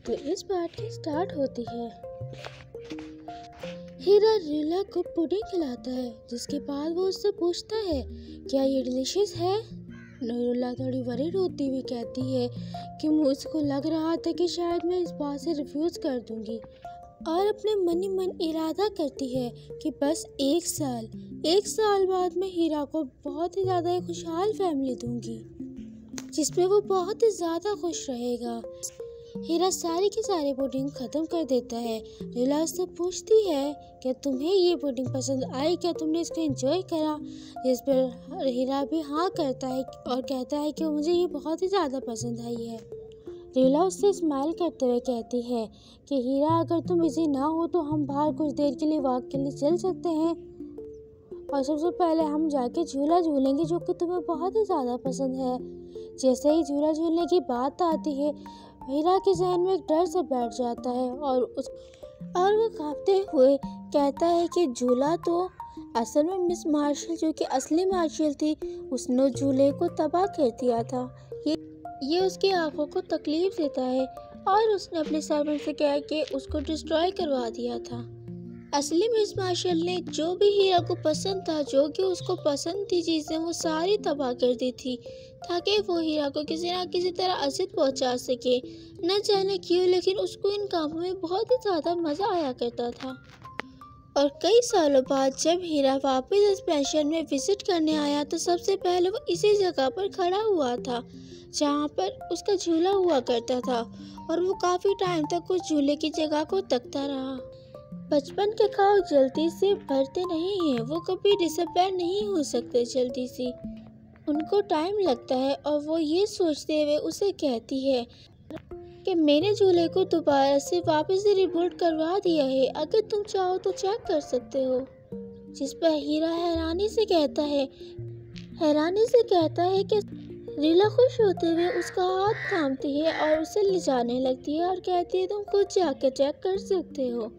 तो इस पार्ट की स्टार्ट होती है। हीरा रीला को पुडिंग खिलाता है, जिसके बाद वो उससे पूछता है क्या ये डिलीशियस है। रीला थोड़ी वरीड होती हुई कहती है कि मुझको लग रहा था कि शायद मैं इस बात से रिफ्यूज़ कर दूंगी, और अपने मन ही मन इरादा करती है कि बस एक साल बाद मैं हीरा को बहुत ही ज़्यादा खुशहाल फैमिली दूंगी, जिसमें वो बहुत ही ज़्यादा खुश रहेगा। हीरा सारी की सारी पुडिंग ख़त्म कर देता है। रीला उससे पूछती है क्या तुम्हें ये पुडिंग पसंद आई, क्या तुमने इसको एंजॉय करा। जिस पर हीरा भी हाँ करता है और कहता है कि मुझे ये बहुत ही ज़्यादा पसंद आई है। रीला उससे स्माइल करते हुए कहती है कि हीरा अगर तुम बिजी ना हो तो हम बाहर कुछ देर के लिए वॉक के लिए चल सकते हैं, और सबसे पहले हम जाके झूला झूलेंगे जो कि तुम्हें बहुत ही ज़्यादा पसंद है। जैसे ही झूला झूलने की बात आती है, हीरा के जहन में एक डर से बैठ जाता है और वो कांपते हुए कहता है कि झूला तो असल में मिस मार्शल, जो कि असली मार्शल थी, उसने झूले को तबाह कर दिया था। ये उसकी आंखों को तकलीफ देता है और उसने अपने सर्वेंट से कहा कि उसको डिस्ट्रॉय करवा दिया था। असली मिस मार्शल ने जो भी हीरा को पसंद था, जो कि उसको पसंद थी चीज़ें, वो सारी तबाह कर दी थी ताकि वो हीरा को किसी ना किसी तरह अजियत पहुंचा सके। न जाने क्यों, लेकिन उसको इन कामों में बहुत ही ज़्यादा मज़ा आया करता था। और कई सालों बाद जब हीरा वापस इस पेंशन में विजिट करने आया तो सबसे पहले वो इसी जगह पर खड़ा हुआ था जहाँ पर उसका झूला हुआ करता था, और वो काफ़ी टाइम तक उस झूले की जगह को तकता रहा। बचपन के ख्वाब जल्दी से भरते नहीं हैं, वो कभी डिसअपीयर नहीं हो सकते जल्दी से, उनको टाइम लगता है। और वो ये सोचते हुए उसे कहती है कि मैंने झूले को दोबारा से वापस से रिबिल्ड करवा दिया है, अगर तुम चाहो तो चेक कर सकते हो। जिस पर हीरा हैरानी से कहता है कि रीला खुश होते हुए उसका हाथ थामती है और उसे ले जाने लगती है और कहती है तुम खुद जाकर चेक कर सकते हो।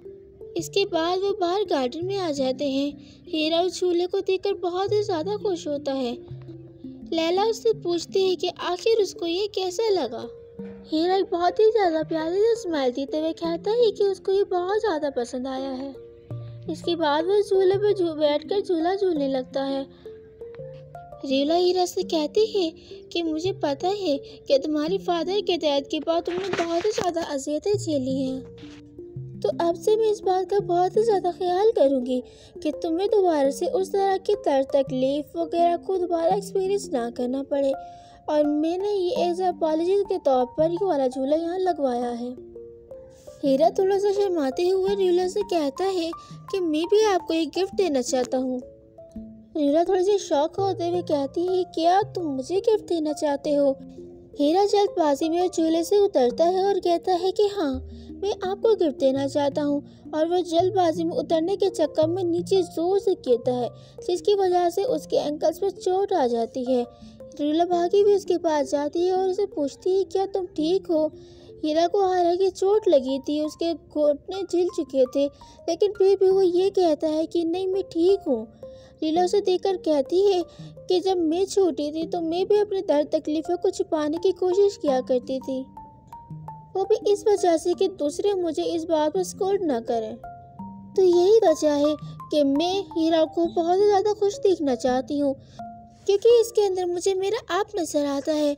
इसके बाद वो बाहर गार्डन में आ जाते हैं। हीरा उस झूले को देखकर बहुत ही ज़्यादा खुश होता है। लैला उससे पूछती है कि आखिर उसको ये कैसा लगा। हीरा बहुत ही ज़्यादा प्यारी से स्माइल देते हुए कहता है कि उसको ये बहुत ज़्यादा पसंद आया है। इसके बाद वो झूले पर बैठकर झूला झूलने लगता है। रीला हीरा से कहती है कि मुझे पता है कि तुम्हारे फादर के डेथ के बाद तुमने बहुत ही ज़्यादा अज़ियतें झेली हैं, तो अब से मैं इस बात का बहुत ही ज़्यादा ख्याल करूँगी कि तुम्हें दोबारा से उस तरह की तकलीफ़ वगैरह को दोबारा एक्सपीरियंस ना करना पड़े, और मैंने ये एज अपॉलजी के तौर पर ये वाला झूला यहाँ लगवाया है। हीरा थोड़ा सा शर्माते हुए रीला से कहता है कि मैं भी आपको एक गिफ्ट देना चाहता हूँ। रीला थोड़ी सी शॉक होते हुए कहती है क्या तुम मुझे गिफ्ट देना चाहते हो। हीरा जल्दबाजी में झूले से उतरता है और कहता है कि हाँ, मैं आपको गिफ्ट देना चाहता हूँ, और वो जल्दबाजी में उतरने के चक्कर में नीचे जोर से गिरता है, जिसकी वजह से उसके एंकल्स पर चोट आ जाती है। रीला भागी भी उसके पास जाती है और उसे पूछती है क्या तुम ठीक हो। हीरा को हालांकि चोट लगी थी, उसके घुटने झिल चुके थे, लेकिन फिर भी वो ये कहता है कि नहीं मैं ठीक हूँ। रीला उसे देखकर कहती है कि जब मैं छोटी थी तो मैं भी अपने दर्द तकलीफों को छुपाने की कोशिश किया करती थी, वो भी इस वजह से कि दूसरे मुझे इस बात पर स्कोल्ड ना करें। तो यही वजह है कि मैं हीरा को बहुत ही ज़्यादा खुश देखना चाहती हूँ, क्योंकि इसके अंदर मुझे मेरा आप नज़र आता है,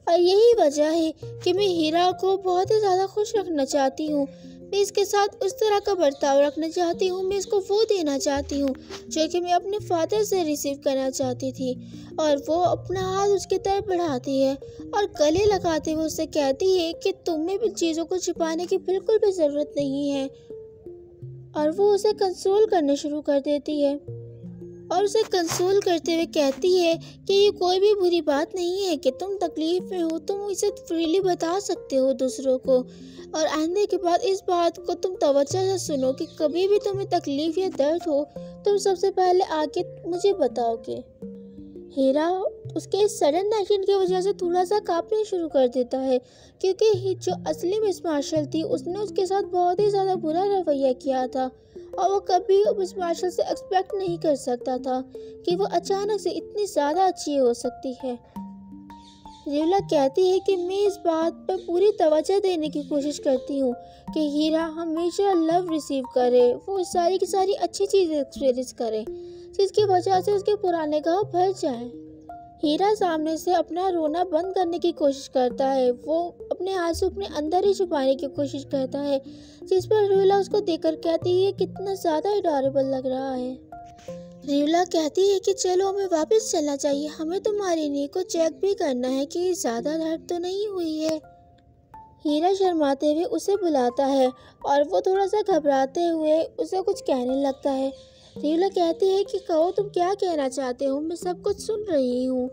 और यही वजह है कि मैं हीरा को बहुत ही ज़्यादा खुश रखना चाहती हूँ। मैं इसके साथ उस तरह का बर्ताव रखना चाहती हूँ, मैं इसको वो देना चाहती हूँ जो कि मैं अपने फादर से रिसीव करना चाहती थी। और वो अपना हाथ उसकी तरफ बढ़ाती है और गले लगाते हुए उससे कहती है कि तुम्हें भी चीज़ों को छुपाने की बिल्कुल भी ज़रूरत नहीं है, और वो उसे कंसोल करना शुरू कर देती है और उसे कंसोल करते हुए कहती है कि ये कोई भी बुरी बात नहीं है कि तुम तकलीफ में हो, तुम इसे फ्रीली बता सकते हो दूसरों को, और आइंदे के बाद इस बात को तुम तवज्जो से सुनो कि कभी भी तुम्हें तकलीफ या दर्द हो तुम सबसे पहले आके मुझे बताओगे। हीरा उसके सडन एक्शन की वजह से थोड़ा सा कांपने शुरू कर देता है, क्योंकि जो असली मिस मार्शल थी उसने उसके साथ बहुत ही ज़्यादा बुरा रवैया किया था, और वो कभी मिस मार्शल से एक्सपेक्ट नहीं कर सकता था कि वो अचानक से इतनी ज़्यादा अच्छी हो सकती है। रीला कहती है कि मैं इस बात पर पूरी तवज्जो देने की कोशिश करती हूँ कि हीरा हमेशा लव रिसीव करे, वो सारी की सारी अच्छी चीज़ें एक्सपीरियंस करे जिसकी वजह से उसके पुराने घाव भर जाएं। हीरा सामने से अपना रोना बंद करने की कोशिश करता है, वो अपने आंसू अपने अंदर ही छुपाने की कोशिश करता है, जिस पर रीला उसको देखकर कहती है कितना ज़्यादा एडोरेबल लग रहा है। रीला कहती है कि चलो हमें वापस चलना चाहिए, हमें तुम्हारी नी को चेक भी करना है कि ज़्यादा दर्द तो नहीं हुई है। हीरा शर्माते हुए उसे बुलाता है और वो थोड़ा सा घबराते हुए उसे कुछ कहने लगता है। रीला कहती है कि कहो तुम क्या कहना चाहते हो, मैं सब कुछ सुन रही हूँ।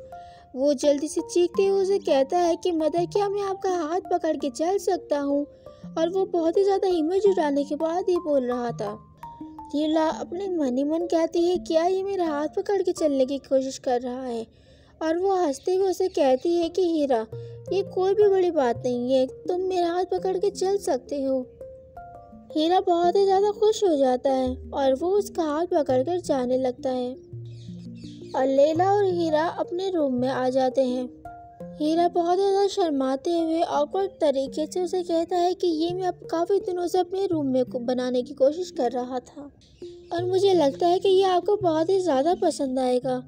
वो जल्दी से चीखते हुए उसे कहता है कि मदर क्या मैं आपका हाथ पकड़ के चल सकता हूँ, और वो बहुत ही ज़्यादा हिम्मत जुटाने के बाद ही बोल रहा था। रीला अपने मन ही मन कहती है क्या ये मेरा हाथ पकड़ के चलने की कोशिश कर रहा है, और वो हंसते हुए उसे कहती है कि हीरा ये कोई भी बड़ी बात नहीं है, तुम मेरा हाथ पकड़ के चल सकते हो। हीरा बहुत ही ज़्यादा खुश हो जाता है और वो उसका हाथ पकड़कर जाने लगता है और लैला और हीरा अपने रूम में आ जाते हैं। हीरा बहुत ज़्यादा शर्माते हुए ऑकवर्ड तरीके से उसे कहता है कि ये मैं अब काफ़ी दिनों से अपने रूम में बनाने की कोशिश कर रहा था और मुझे लगता है कि ये आपको बहुत ही ज़्यादा पसंद आएगा।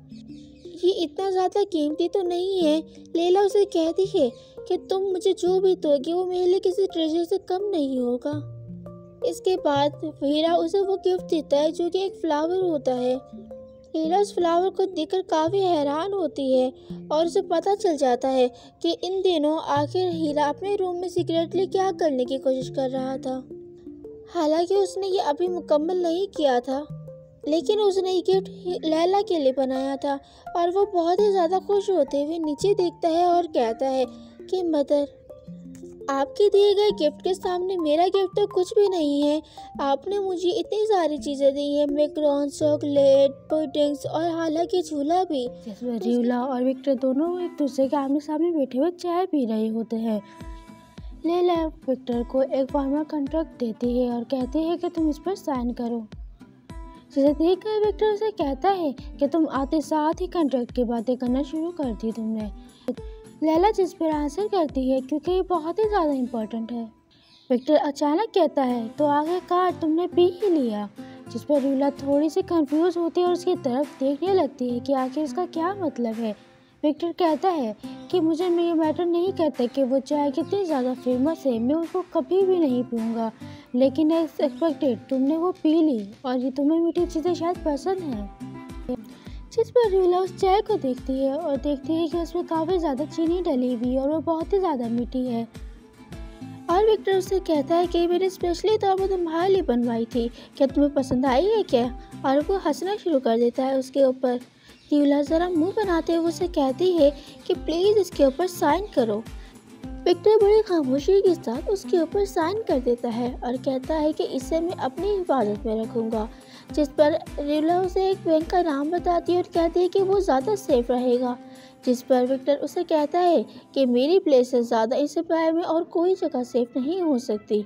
ये इतना ज़्यादा कीमती तो नहीं है। लैला उसे कहती है कि तुम मुझे जो भी दोगे वो मेरे लिए किसी ट्रेजर से कम नहीं होगा। इसके बाद हीरा उसे वो गिफ्ट देता है जो कि एक फ्लावर होता है। हीरा उस फ्लावर को देखकर काफ़ी हैरान होती है और उसे पता चल जाता है कि इन दिनों आखिर हीरा अपने रूम में सीक्रेटली क्या करने की कोशिश कर रहा था। हालांकि उसने ये अभी मुकम्मल नहीं किया था, लेकिन उसने ये गिफ्ट लैला के लिए बनाया था और वो बहुत ही ज़्यादा खुश होते हुए नीचे देखता है और कहता है कि मदर आपके दिए गए गिफ्ट के सामने मेरा गिफ्ट तो कुछ भी नहीं है। आपने मुझे इतनी सारी चीज़ें दी हैं, मैकरोन, चॉकलेट, पुडिंग्स और हालांकि झूला भी। जिसमें रीला और विक्टर दोनों एक दूसरे के आमने सामने बैठे हुए चाय पी रहे होते हैं। लैला विक्टर को एक फॉर्मल कॉन्ट्रैक्ट देती है और कहती है कि तुम इस पर साइन करो। जिसे देखकर विक्टर उसे कहता है कि तुम आते साथ ही कॉन्ट्रैक्ट की बातें करना शुरू कर दी तुमने। लैला जिस पर आंसर करती है क्योंकि ये बहुत ही ज़्यादा इम्पोर्टेंट है। विक्टर अचानक कहता है तो आखिरकार तुमने पी ही लिया, जिस पर रीला थोड़ी सी कंफ्यूज होती है और उसकी तरफ देखने लगती है कि आखिर इसका क्या मतलब है। विक्टर कहता है कि मुझे ये मैटर नहीं करता कि वो चाय कितनी ज़्यादा फेमस है, मैं उसको कभी भी नहीं पीऊँगा, लेकिन एज एक्सपेक्टेड तुमने वो पी ली और ये तुम्हें मीठी चीज़ें शायद पसंद हैं। जिस पर रीला उस चाय को देखती है और देखती है कि उसमें काफ़ी ज़्यादा चीनी डली हुई है और वो बहुत ही ज़्यादा मीठी है। और विक्टर उससे कहता है कि मैंने स्पेशली तौर पर तुम्हारे लिए बनवाई थी, क्या तुम्हें पसंद आई है क्या? और वो हंसना शुरू कर देता है उसके ऊपर। रीला ज़रा मुंह बनाते हुए उसे कहती है कि प्लीज़ इसके ऊपर साइन करो। विक्टर बड़ी खामोशी के साथ उसके ऊपर साइन कर देता है और कहता है कि इसे मैं अपनी हिफाजत में रखूँगा, जिस पर रीला उसे एक बैंक का नाम बताती है और कहती है कि वो ज़्यादा सेफ रहेगा। जिस पर विक्टर उसे कहता है कि मेरी प्लेस से ज़्यादा इस एम्पायर में और कोई जगह सेफ नहीं हो सकती।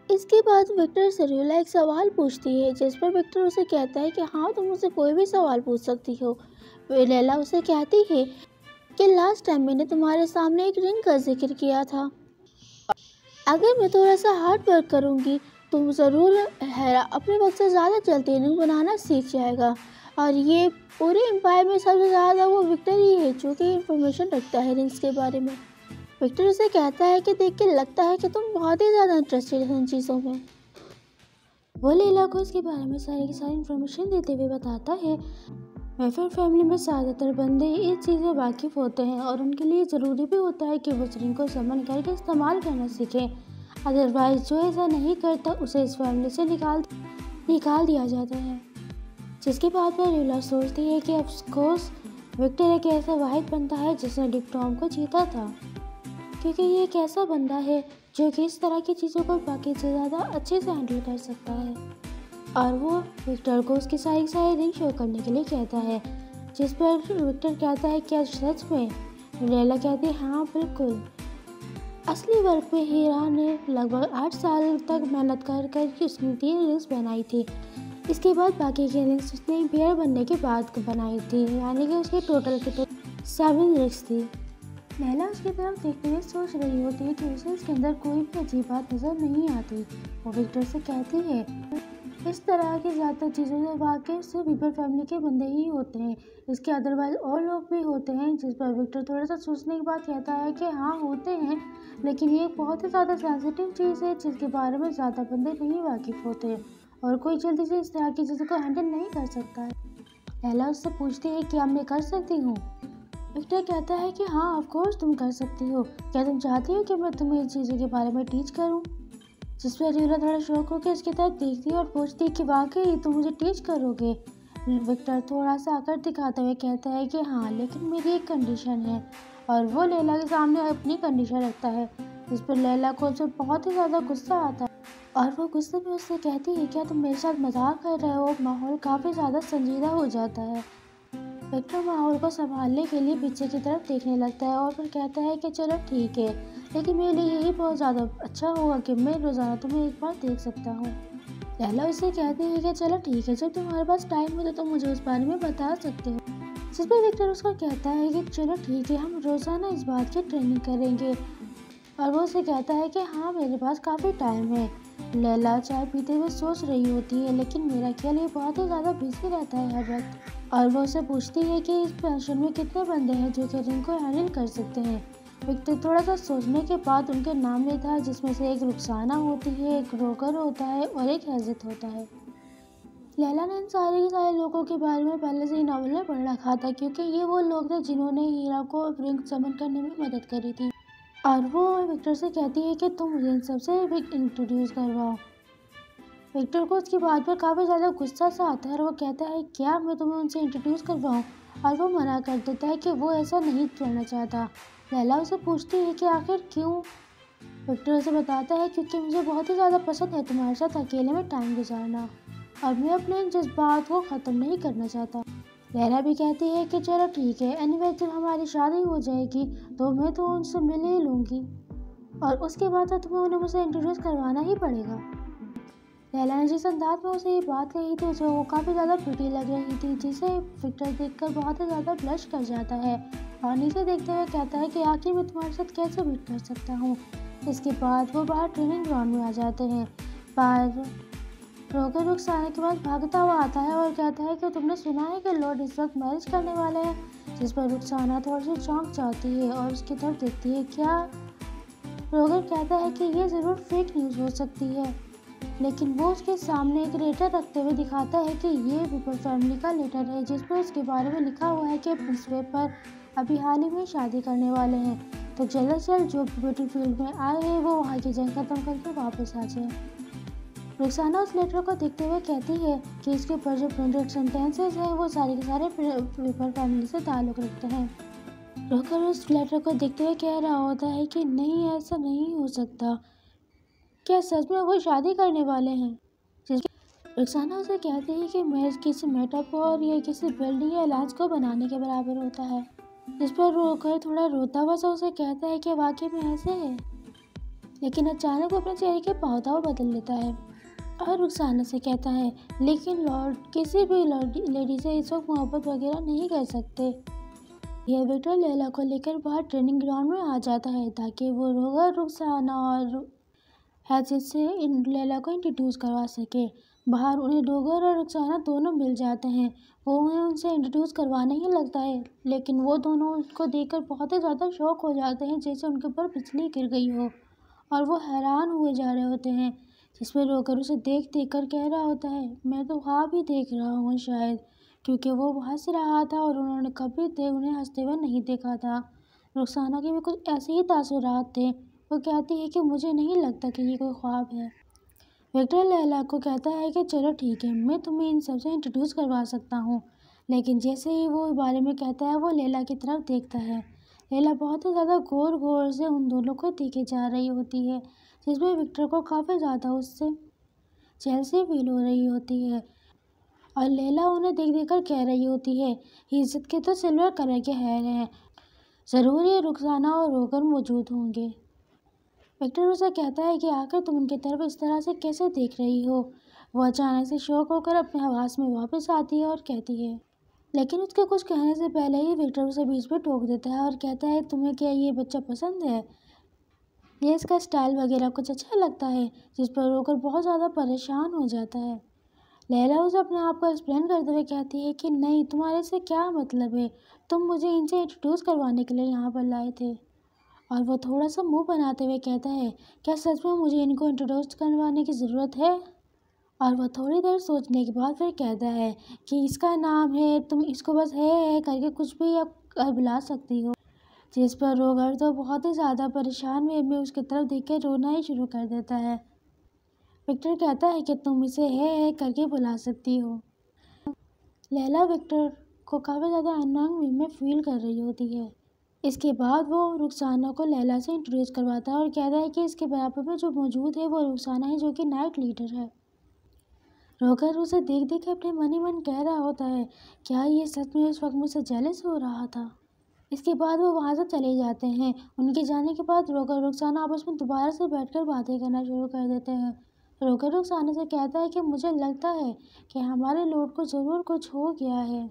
इसके बाद विक्टर से रीला एक सवाल पूछती है, जिस पर विक्टर उसे कहता है कि हाँ तुम मुझसे कोई भी सवाल पूछ सकती हो। लैला उसे कहती है कि लास्ट टाइम मैंने तुम्हारे सामने एक रिंग का जिक्र किया था, अगर मैं थोड़ा सा हार्ड वर्क करूँगी तो ज़रूर हैरा अपने वक्त से ज़्यादा जल्दी रिंग बनाना सीख जाएगा। और ये पूरे एम्पायर में सबसे ज़्यादा वो विक्टर ही है जो कि इन्फॉर्मेशन रखता है रिंग्स के बारे में। विक्टर उसे कहता है कि देख के लगता है कि तुम बहुत ही ज़्यादा इंटरेस्टेड हो इन चीज़ों में। वो लैला को इसके बारे में सारी की सारी इन्फॉर्मेशन देते हुए बताता है मैफर फैमिली में ज़्यादातर बंदे इस चीज़ से वाकिफ़ होते हैं और उनके लिए ज़रूरी भी होता है कि वो रिंग को समन करके इस्तेमाल करना सीखें, अदरवाइज़ जो ऐसा नहीं करता उसे इस फैमिली से निकाल दिया जाता है। जिसके बाद में रीला सोचती है कि अफकोर्स विक्टर एक ऐसा वाहिद बंदा है जिसने डिक टॉम को जीता था, क्योंकि ये एक ऐसा बंदा है जो कि इस तरह की चीज़ों को बाकी से ज़्यादा अच्छे से हैंडल कर सकता है। और वो विक्टर को उसकी सारी रिंग शो करने के लिए कहता है, जिस पर विक्टर कहता है क्या सच में? लैला कहती है हाँ बिल्कुल। असली वर्क में हीरा ने लगभग 8 साल तक मेहनत कर उसने 3 रिंग्स बनाई थी। इसके बाद बाकी की रिंग्स उसने बियर बनने के बाद बनाई थी, यानी कि उसके टोटल 7 रिंग्स थी। लैला उसकी तरफ देखते हुए सोच रही होती है कि उसे इसके अंदर कोई भी अजीब बात नजर नहीं आती। वो विक्टर से कहती है, इस तरह की ज़्यादातर चीज़ों से वाकिफ सिर्फ वीबर फैमिली के बंदे ही होते हैं। इसके अदरवाइज और लोग भी होते हैं। जिस पर विक्टर थोड़ा सा सोचने के बाद कहता है कि हाँ होते हैं, लेकिन ये एक बहुत ही ज़्यादा सेंसिटिव चीज़ है जिसके बारे में ज़्यादा बंदे नहीं वाकिफ होते और कोई जल्दी से इस तरह की चीज़ों को हैंडल नहीं कर सकता है। लैला उससे पूछती है, क्या मैं कर सकती हूँ? विक्टर कहता है कि हाँ ऑफ कोर्स तुम कर सकती हो। क्या तुम चाहती हो कि मैं तुम्हें इन चीज़ों के बारे में टीच करूँ? जिस पर रीला थोड़ा शौक होकर इसकी तरफ देखती है और पूछती है कि वाकई तुम मुझे टीच करोगे? विक्टर थोड़ा सा आकर दिखाते हुए कहता है कि हाँ, लेकिन मेरी एक कंडीशन है। और वो लैला के सामने अपनी कंडीशन रखता है, जिस पर लैला को उससे बहुत ही ज़्यादा गुस्सा आता है और वो गुस्से में उससे कहती है, क्या तुम मेरे साथ मजाक कर रहे हो? माहौल काफ़ी ज़्यादा संजीदा हो जाता है। विक्टर माहौल को संभालने के लिए पीछे की तरफ देखने लगता है और फिर कहता है कि चलो ठीक है, लेकिन मेरे लिए यही बहुत ज़्यादा अच्छा होगा कि मैं रोज़ाना तुम्हें एक बार देख सकता हूँ। लैला उससे कहती है कि चलो ठीक है, जब तुम्हारे पास टाइम हो तो तुम मुझे उस बारे में बता सकते हो। जिस पर विक्टर उसको कहता है कि चलो ठीक है, हम रोज़ाना इस बात की ट्रेनिंग करेंगे। और वो उसे कहता है कि हाँ मेरे पास काफ़ी टाइम है। लैला चाय पीते हुए सोच रही होती है, लेकिन मेरा ख्याल ये बहुत ही ज़्यादा बिजी रहता है हर वक्त। और वो उसे पूछती है कि इस पेंशन में कितने बंदे हैं जो कि रिंग को हैंडल कर सकते हैं। विक्टर थोड़ा सा सोचने के बाद उनके नाम लेता है, जिसमें से एक रुखसाना होती है, एक रोकर होता है और एक हैज़त होता है। लैला ने इन सारे के सारे लोगों के बारे में पहले से ही नॉवल में पढ़ रखा था, क्योंकि ये वो लोग थे जिन्होंने हीरा को रिंग समन करने में मदद करी थी। और वो विक्टर से कहती है कि तुम मुझे इन सबसे इंट्रोड्यूस करवाओ। विक्टर को उसकी बात पर काफ़ी ज़्यादा गुस्सा सा आता है और वो कहता है, क्या मैं तुम्हें उनसे इंट्रोड्यूस करवाऊँ? और वो मना कर देता है कि वो ऐसा नहीं करना चाहता। लैला उसे पूछती है कि आखिर क्यों? विक्टर उसे बताता है, क्योंकि मुझे बहुत ही ज़्यादा पसंद है तुम्हारे साथ अकेले में टाइम गुजारना और मैं अपने इन जज्बात को ख़त्म नहीं करना चाहता। लैला भी कहती है कि चलो ठीक है, एनीवे जब हमारी शादी हो जाएगी तो मैं तो उनसे मिल ही लूँगी और उसके बाद तो तुम्हें उन्हें मुझसे इंट्रोड्यूस करवाना ही पड़ेगा। लैला ने जिस अंदाज में उसे ये बात कही थी उसे वो काफ़ी ज़्यादा प्रिटी लग रही थी, जिसे विक्टर देखकर बहुत ही ज़्यादा ब्लश कर जाता है और नीचे देखते हुए कहता है कि आखिर मैं तुम्हारे साथ कैसे मीट कर सकता हूँ। इसके बाद वो बाहर ट्रेनिंग ग्राउंड में आ जाते हैं। बाहर रोकर रुखसाना के पास भागता हुआ आता है और कहता है कि तुमने सुना है कि लॉर्ड इस वक्त मैरिज करने वाले हैं? जिस पर रुखसाना थोड़ी सी चौंक जाती है और उसकी तरफ देखती है। क्या? रोगर कहता है कि ये ज़रूर फेक न्यूज़ हो सकती है, लेकिन वो उसके सामने एक लेटर रखते हुए दिखाता है कि ये वीबर फैमिली का लेटर है, जिस पर उसके बारे में लिखा हुआ है कि प्रिंस वेपर अभी हाल ही में शादी करने वाले हैं, तो जल्द से जल्द जो ब्यूटी फील्ड में आए हैं वो वहाँ की जंग खत्म करके वापस आ जाए। रुखसाना उस लेटर को देखते हुए कहती है कि इसके ऊपर जो प्रिंटेड सेंटेंसेस हैं वो सारे के सारे वीपर फैमिली से ताल्लुक़ रखते हैं। रोकर उस लेटर को देखते हुए कह रहा होता है कि नहीं, ऐसा नहीं हो सकता। क्या सच में वो शादी करने वाले हैं? रुखसाना उसे कहती है कि महज किसी मेटाफोर या किसी बिल्डिंग या लाज को बनाने के बराबर होता है। जिस पर रोकर थोड़ा रोता हुआ सा उसे कहता है कि वाकई में ऐसे है, लेकिन अचानक वो अपने चेहरे के भाव बदल लेता है और रुखसाना से कहता है, लेकिन लॉर्ड किसी भी लेडी से इस वक्त मोहब्बत वगैरह नहीं कर सकते। यह विक्टर लैला को लेकर बाहर ट्रेनिंग ग्राउंड में आ जाता है ताकि वो रोगर, रुखसाना और हैज़त से लैला को इंट्रोड्यूस करवा सके। बाहर उन्हें रोगर और रुखसाना दोनों मिल जाते हैं। वो उन्हें उनसे इंट्रोड्यूस करवाने ही लगता है, लेकिन वो दोनों उसको देखकर बहुत ही ज़्यादा शॉक हो जाते हैं, जैसे उनके ऊपर बिजली गिर गई हो, और वो हैरान हुए जा रहे होते हैं। जिसमें रोकर उसे देख कर कह रहा होता है, मैं तो ख्वाब ही देख रहा हूँ शायद, क्योंकि वो हंस रहा था और उन्होंने कभी उन्हें हंसते हुए नहीं देखा था। रुखसाना के भी कुछ ऐसे ही तासुरात थे। वो कहती है कि मुझे नहीं लगता कि ये कोई ख्वाब है। विक्टर लैला को कहता है कि चलो ठीक है, मैं तुम्हें इन सबसे इंट्रोड्यूस करवा सकता हूँ, लेकिन जैसे ही वो बारे में कहता है वो लैला की तरफ देखता है। लैला बहुत ही ज़्यादा गौर से उन दोनों को देखे जा रही होती है, जिसमें विक्टर को काफ़ी ज़्यादा उससे जेलसी फील हो रही होती है और लैला उन्हें देख कर कह रही होती है, इज्जत के तो सिल्वर कलर के हेयर हैं, ज़रूर ये रुखसाना और रोगर मौजूद होंगे। विक्टर उसे कहता है कि आखिर तुम उनकी तरफ इस तरह से कैसे देख रही हो? वो अचानक से शॉक होकर अपने हवास में वापस आती है और कहती है, लेकिन उसके कुछ कहने से पहले ही विक्टर उसे बीच में टोक देता है और कहता है, तुम्हें क्या ये बच्चा पसंद है? ये इसका स्टाइल वगैरह कुछ अच्छा लगता है? जिस पर रोकर बहुत ज़्यादा परेशान हो जाता है। लैला उसे अपने आप को एक्सप्लेन करते हुए कहती है कि नहीं, तुम्हारे से क्या मतलब है, तुम मुझे इनसे इंट्रोड्यूस करवाने के लिए यहाँ पर लाए थे। और वो थोड़ा सा मुंह बनाते हुए कहता है, क्या सच में मुझे इनको इंट्रोड्यूस करवाने की ज़रूरत है? और वह थोड़ी देर सोचने के बाद फिर कहता है कि इसका नाम है, तुम इसको बस है करके कुछ भी आप बुला सकती हो। जिस पर रोगर तो बहुत ही ज़्यादा परेशान वे में उसकी तरफ देख कर रोना ही शुरू कर देता है। विक्टर कहता है कि तुम इसे है करके बुला सकती हो। लैला विक्टर को काफ़ी ज़्यादा अननोन वे में फील कर रही होती है। इसके बाद वो रुखसाना को लैला से इंट्रोड्यूस करवाता है और कहता है कि इसके बराबर में जो मौजूद है वो रुखसाना है, जो कि नाइट लीडर है। रोगर उसे देख देख अपने मन ही मन कह रहा होता है, क्या ये सच में इस वक्त मुझसे जेलस हो रहा था? इसके बाद वो वहाँ से चले जाते हैं। उनके जाने के बाद रोगर रुखसाना आपस में दोबारा से बैठकर बातें करना शुरू कर देते हैं। रोगर रुखसाना से कहता है कि मुझे लगता है कि हमारे लॉर्ड को ज़रूर कुछ हो गया है।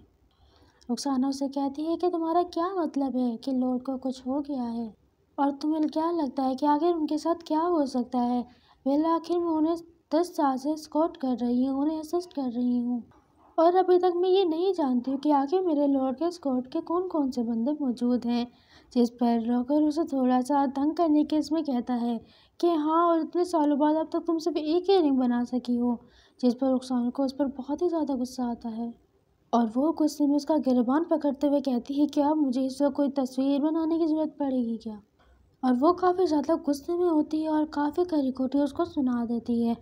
रुखसाना उसे कहती है कि तुम्हारा क्या मतलब है कि लॉर्ड को कुछ हो गया है, और तुम्हें क्या लगता है कि आखिर उनके साथ क्या हो सकता है? वेल, आखिर मैं उन्हें 10 साल से स्कॉट कर रही हूँ, उन्हें असिस्ट कर रही हूँ, और अभी तक मैं ये नहीं जानती हूँ कि आखिर मेरे लॉर्ड के स्कॉट के कौन कौन से बंदे मौजूद हैं। जिस पर रोगर उसे थोड़ा सा तंग करने के इसमें कहता है कि हाँ, और इतने सालों बाद अब तक तुम सिर्फ एक ही रिंग बना सकी हो। जिस पर रुखसाना को उस पर बहुत ही ज़्यादा गुस्सा आता है और वो गुस्से में उसका गिरबान पकड़ते हुए कहती है, क्या मुझे इस वक्त कोई तस्वीर बनाने की ज़रूरत पड़ेगी क्या? और वो काफ़ी ज़्यादा गुस्से में होती है और काफ़ी कड़ी-खोटी उसको सुना देती है।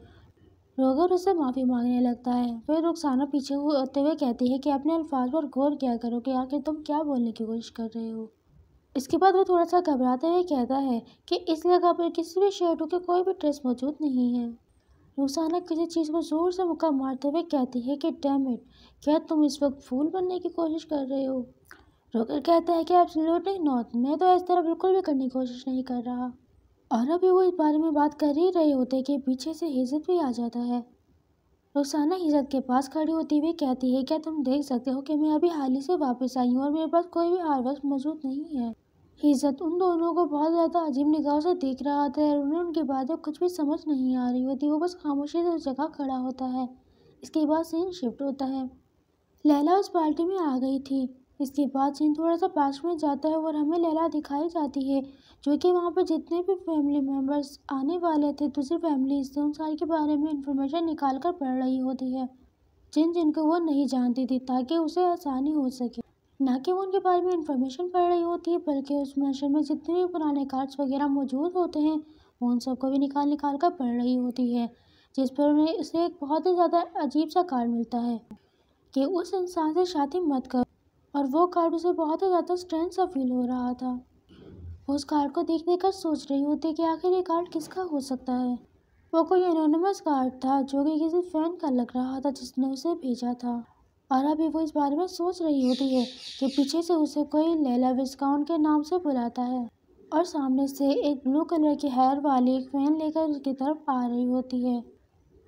रोगर उससे माफ़ी मांगने लगता है। फिर रुखसाना पीछे होते हुए कहती है कि अपने अल्फाज पर गौर किया करो कि आखिर तुम क्या बोलने की कोशिश कर रहे हो। इसके बाद वो थोड़ा सा घबराते हुए कहता है कि इस जगह पर किसी भी शेडो के कोई भी ट्रेस मौजूद नहीं है। रुखसाना किसी चीज़ को ज़ोर से मुक्का मारते हुए कहती है कि डैम इट, क्या तुम इस वक्त फूल बनने की कोशिश कर रहे हो? रोगर कहता है कि एब्सोल्युटली नॉट, मैं तो इस तरह बिल्कुल भी करने की कोशिश नहीं कर रहा। और अभी वो इस बारे में बात कर ही रहे होते कि पीछे से हिज़्ज़त भी आ जाता है। रुखसाना हिज़्ज़त के पास खड़ी होती हुई कहती है, क्या तुम देख सकते हो कि मैं अभी हाल ही से वापस आई हूँ और मेरे पास कोई भी हार्वेस्ट मौजूद नहीं है। हिज़्ज़त उन दोनों को बहुत ज़्यादा अजीब निगाहों से देख रहा था और उन्हें उनकी बातें कुछ भी समझ नहीं आ रही होती। वो बस खामोशी से उस जगह खड़ा होता है। इसके बाद सीन शिफ्ट होता है। लैला उस पार्टी में आ गई थी। इसके बाद सीन थोड़ा सा पास में जाता है और हमें लैला दिखाई जाती है, जो कि वहाँ पर जितने भी फैमिली मेम्बर्स आने वाले थे दूसरी फैमिलीज से, उन सारे के बारे में इंफॉर्मेशन निकाल कर पढ़ रही होती है, जिनको वो नहीं जानती थी, ताकि उसे आसानी हो सके। ना कि वो उनके बारे में इंफॉर्मेशन पढ़ रही होती है, बल्कि उस मैंशन में जितने भी पुराने कार्ड्स वगैरह मौजूद होते हैं वो उन सबको भी निकाल निकाल कर पढ़ रही होती है। जिस पर उन्हें उसे एक बहुत ही ज़्यादा अजीब सा कार्ड मिलता है कि उस इंसान से शादी मत करो, और वो कार्ड उसे बहुत ही ज़्यादा स्ट्रेंथ सा फील हो रहा था। वो उस कार्ड को देख देख कर सोच रही होती कि आखिर ये कार्ड किसका हो सकता है। वो कोई एनोनिमस कार्ड था जो कि किसी फैन का लग रहा था जिसने उसे भेजा था, और अभी वो इस बारे में सोच रही होती है कि पीछे से उसे कोई लैला विस्काउंट के नाम से बुलाता है और सामने से एक ब्लू कलर की हेयर वाली एक फैन लेकर उसकी तरफ आ रही होती है।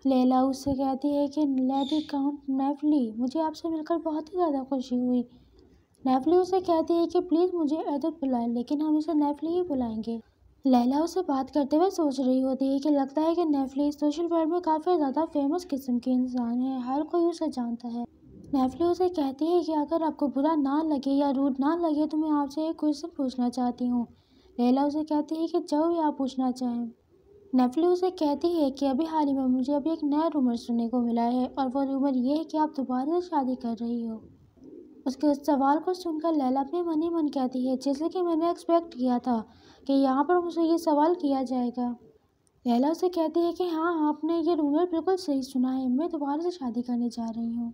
लैला उससे कहती है कि लेडी काउंट नेफली, मुझे आपसे मिलकर बहुत ही ज़्यादा खुशी हुई। नेफली उसे कहती है कि प्लीज़ मुझे एदित बुलाएं, लेकिन हम इसे नेफली ही बुलाएंगे। लैला उससे बात करते हुए सोच रही होती है कि लगता है कि नेफली सोशल वर्ल्ड में काफ़ी ज़्यादा फेमस किस्म के इंसान है, हर कोई उसे जानता है। नेफली उसे कहती है कि अगर आपको बुरा ना लगे या रूड ना लगे तो मैं आपसे एक क्वेश्चन पूछना चाहती हूँ। लैला उसे कहती है कि जो भी आप पूछना चाहें। नेफली उसे कहती है कि अभी हाल ही में मुझे अभी एक नया रूमर सुनने को मिला है, और वो रूमर ये है कि आप दोबारा से शादी कर रही हो। उसके उस सवाल को सुनकर लैला अपने मन ही मन कहती है, जैसे कि मैंने एक्सपेक्ट किया था कि यहाँ पर मुझे ये सवाल किया जाएगा। लैला उसे कहती है कि हाँ, आपने ये रूमर बिल्कुल सही सुना है, मैं दोबारा से शादी करने जा रही हूँ।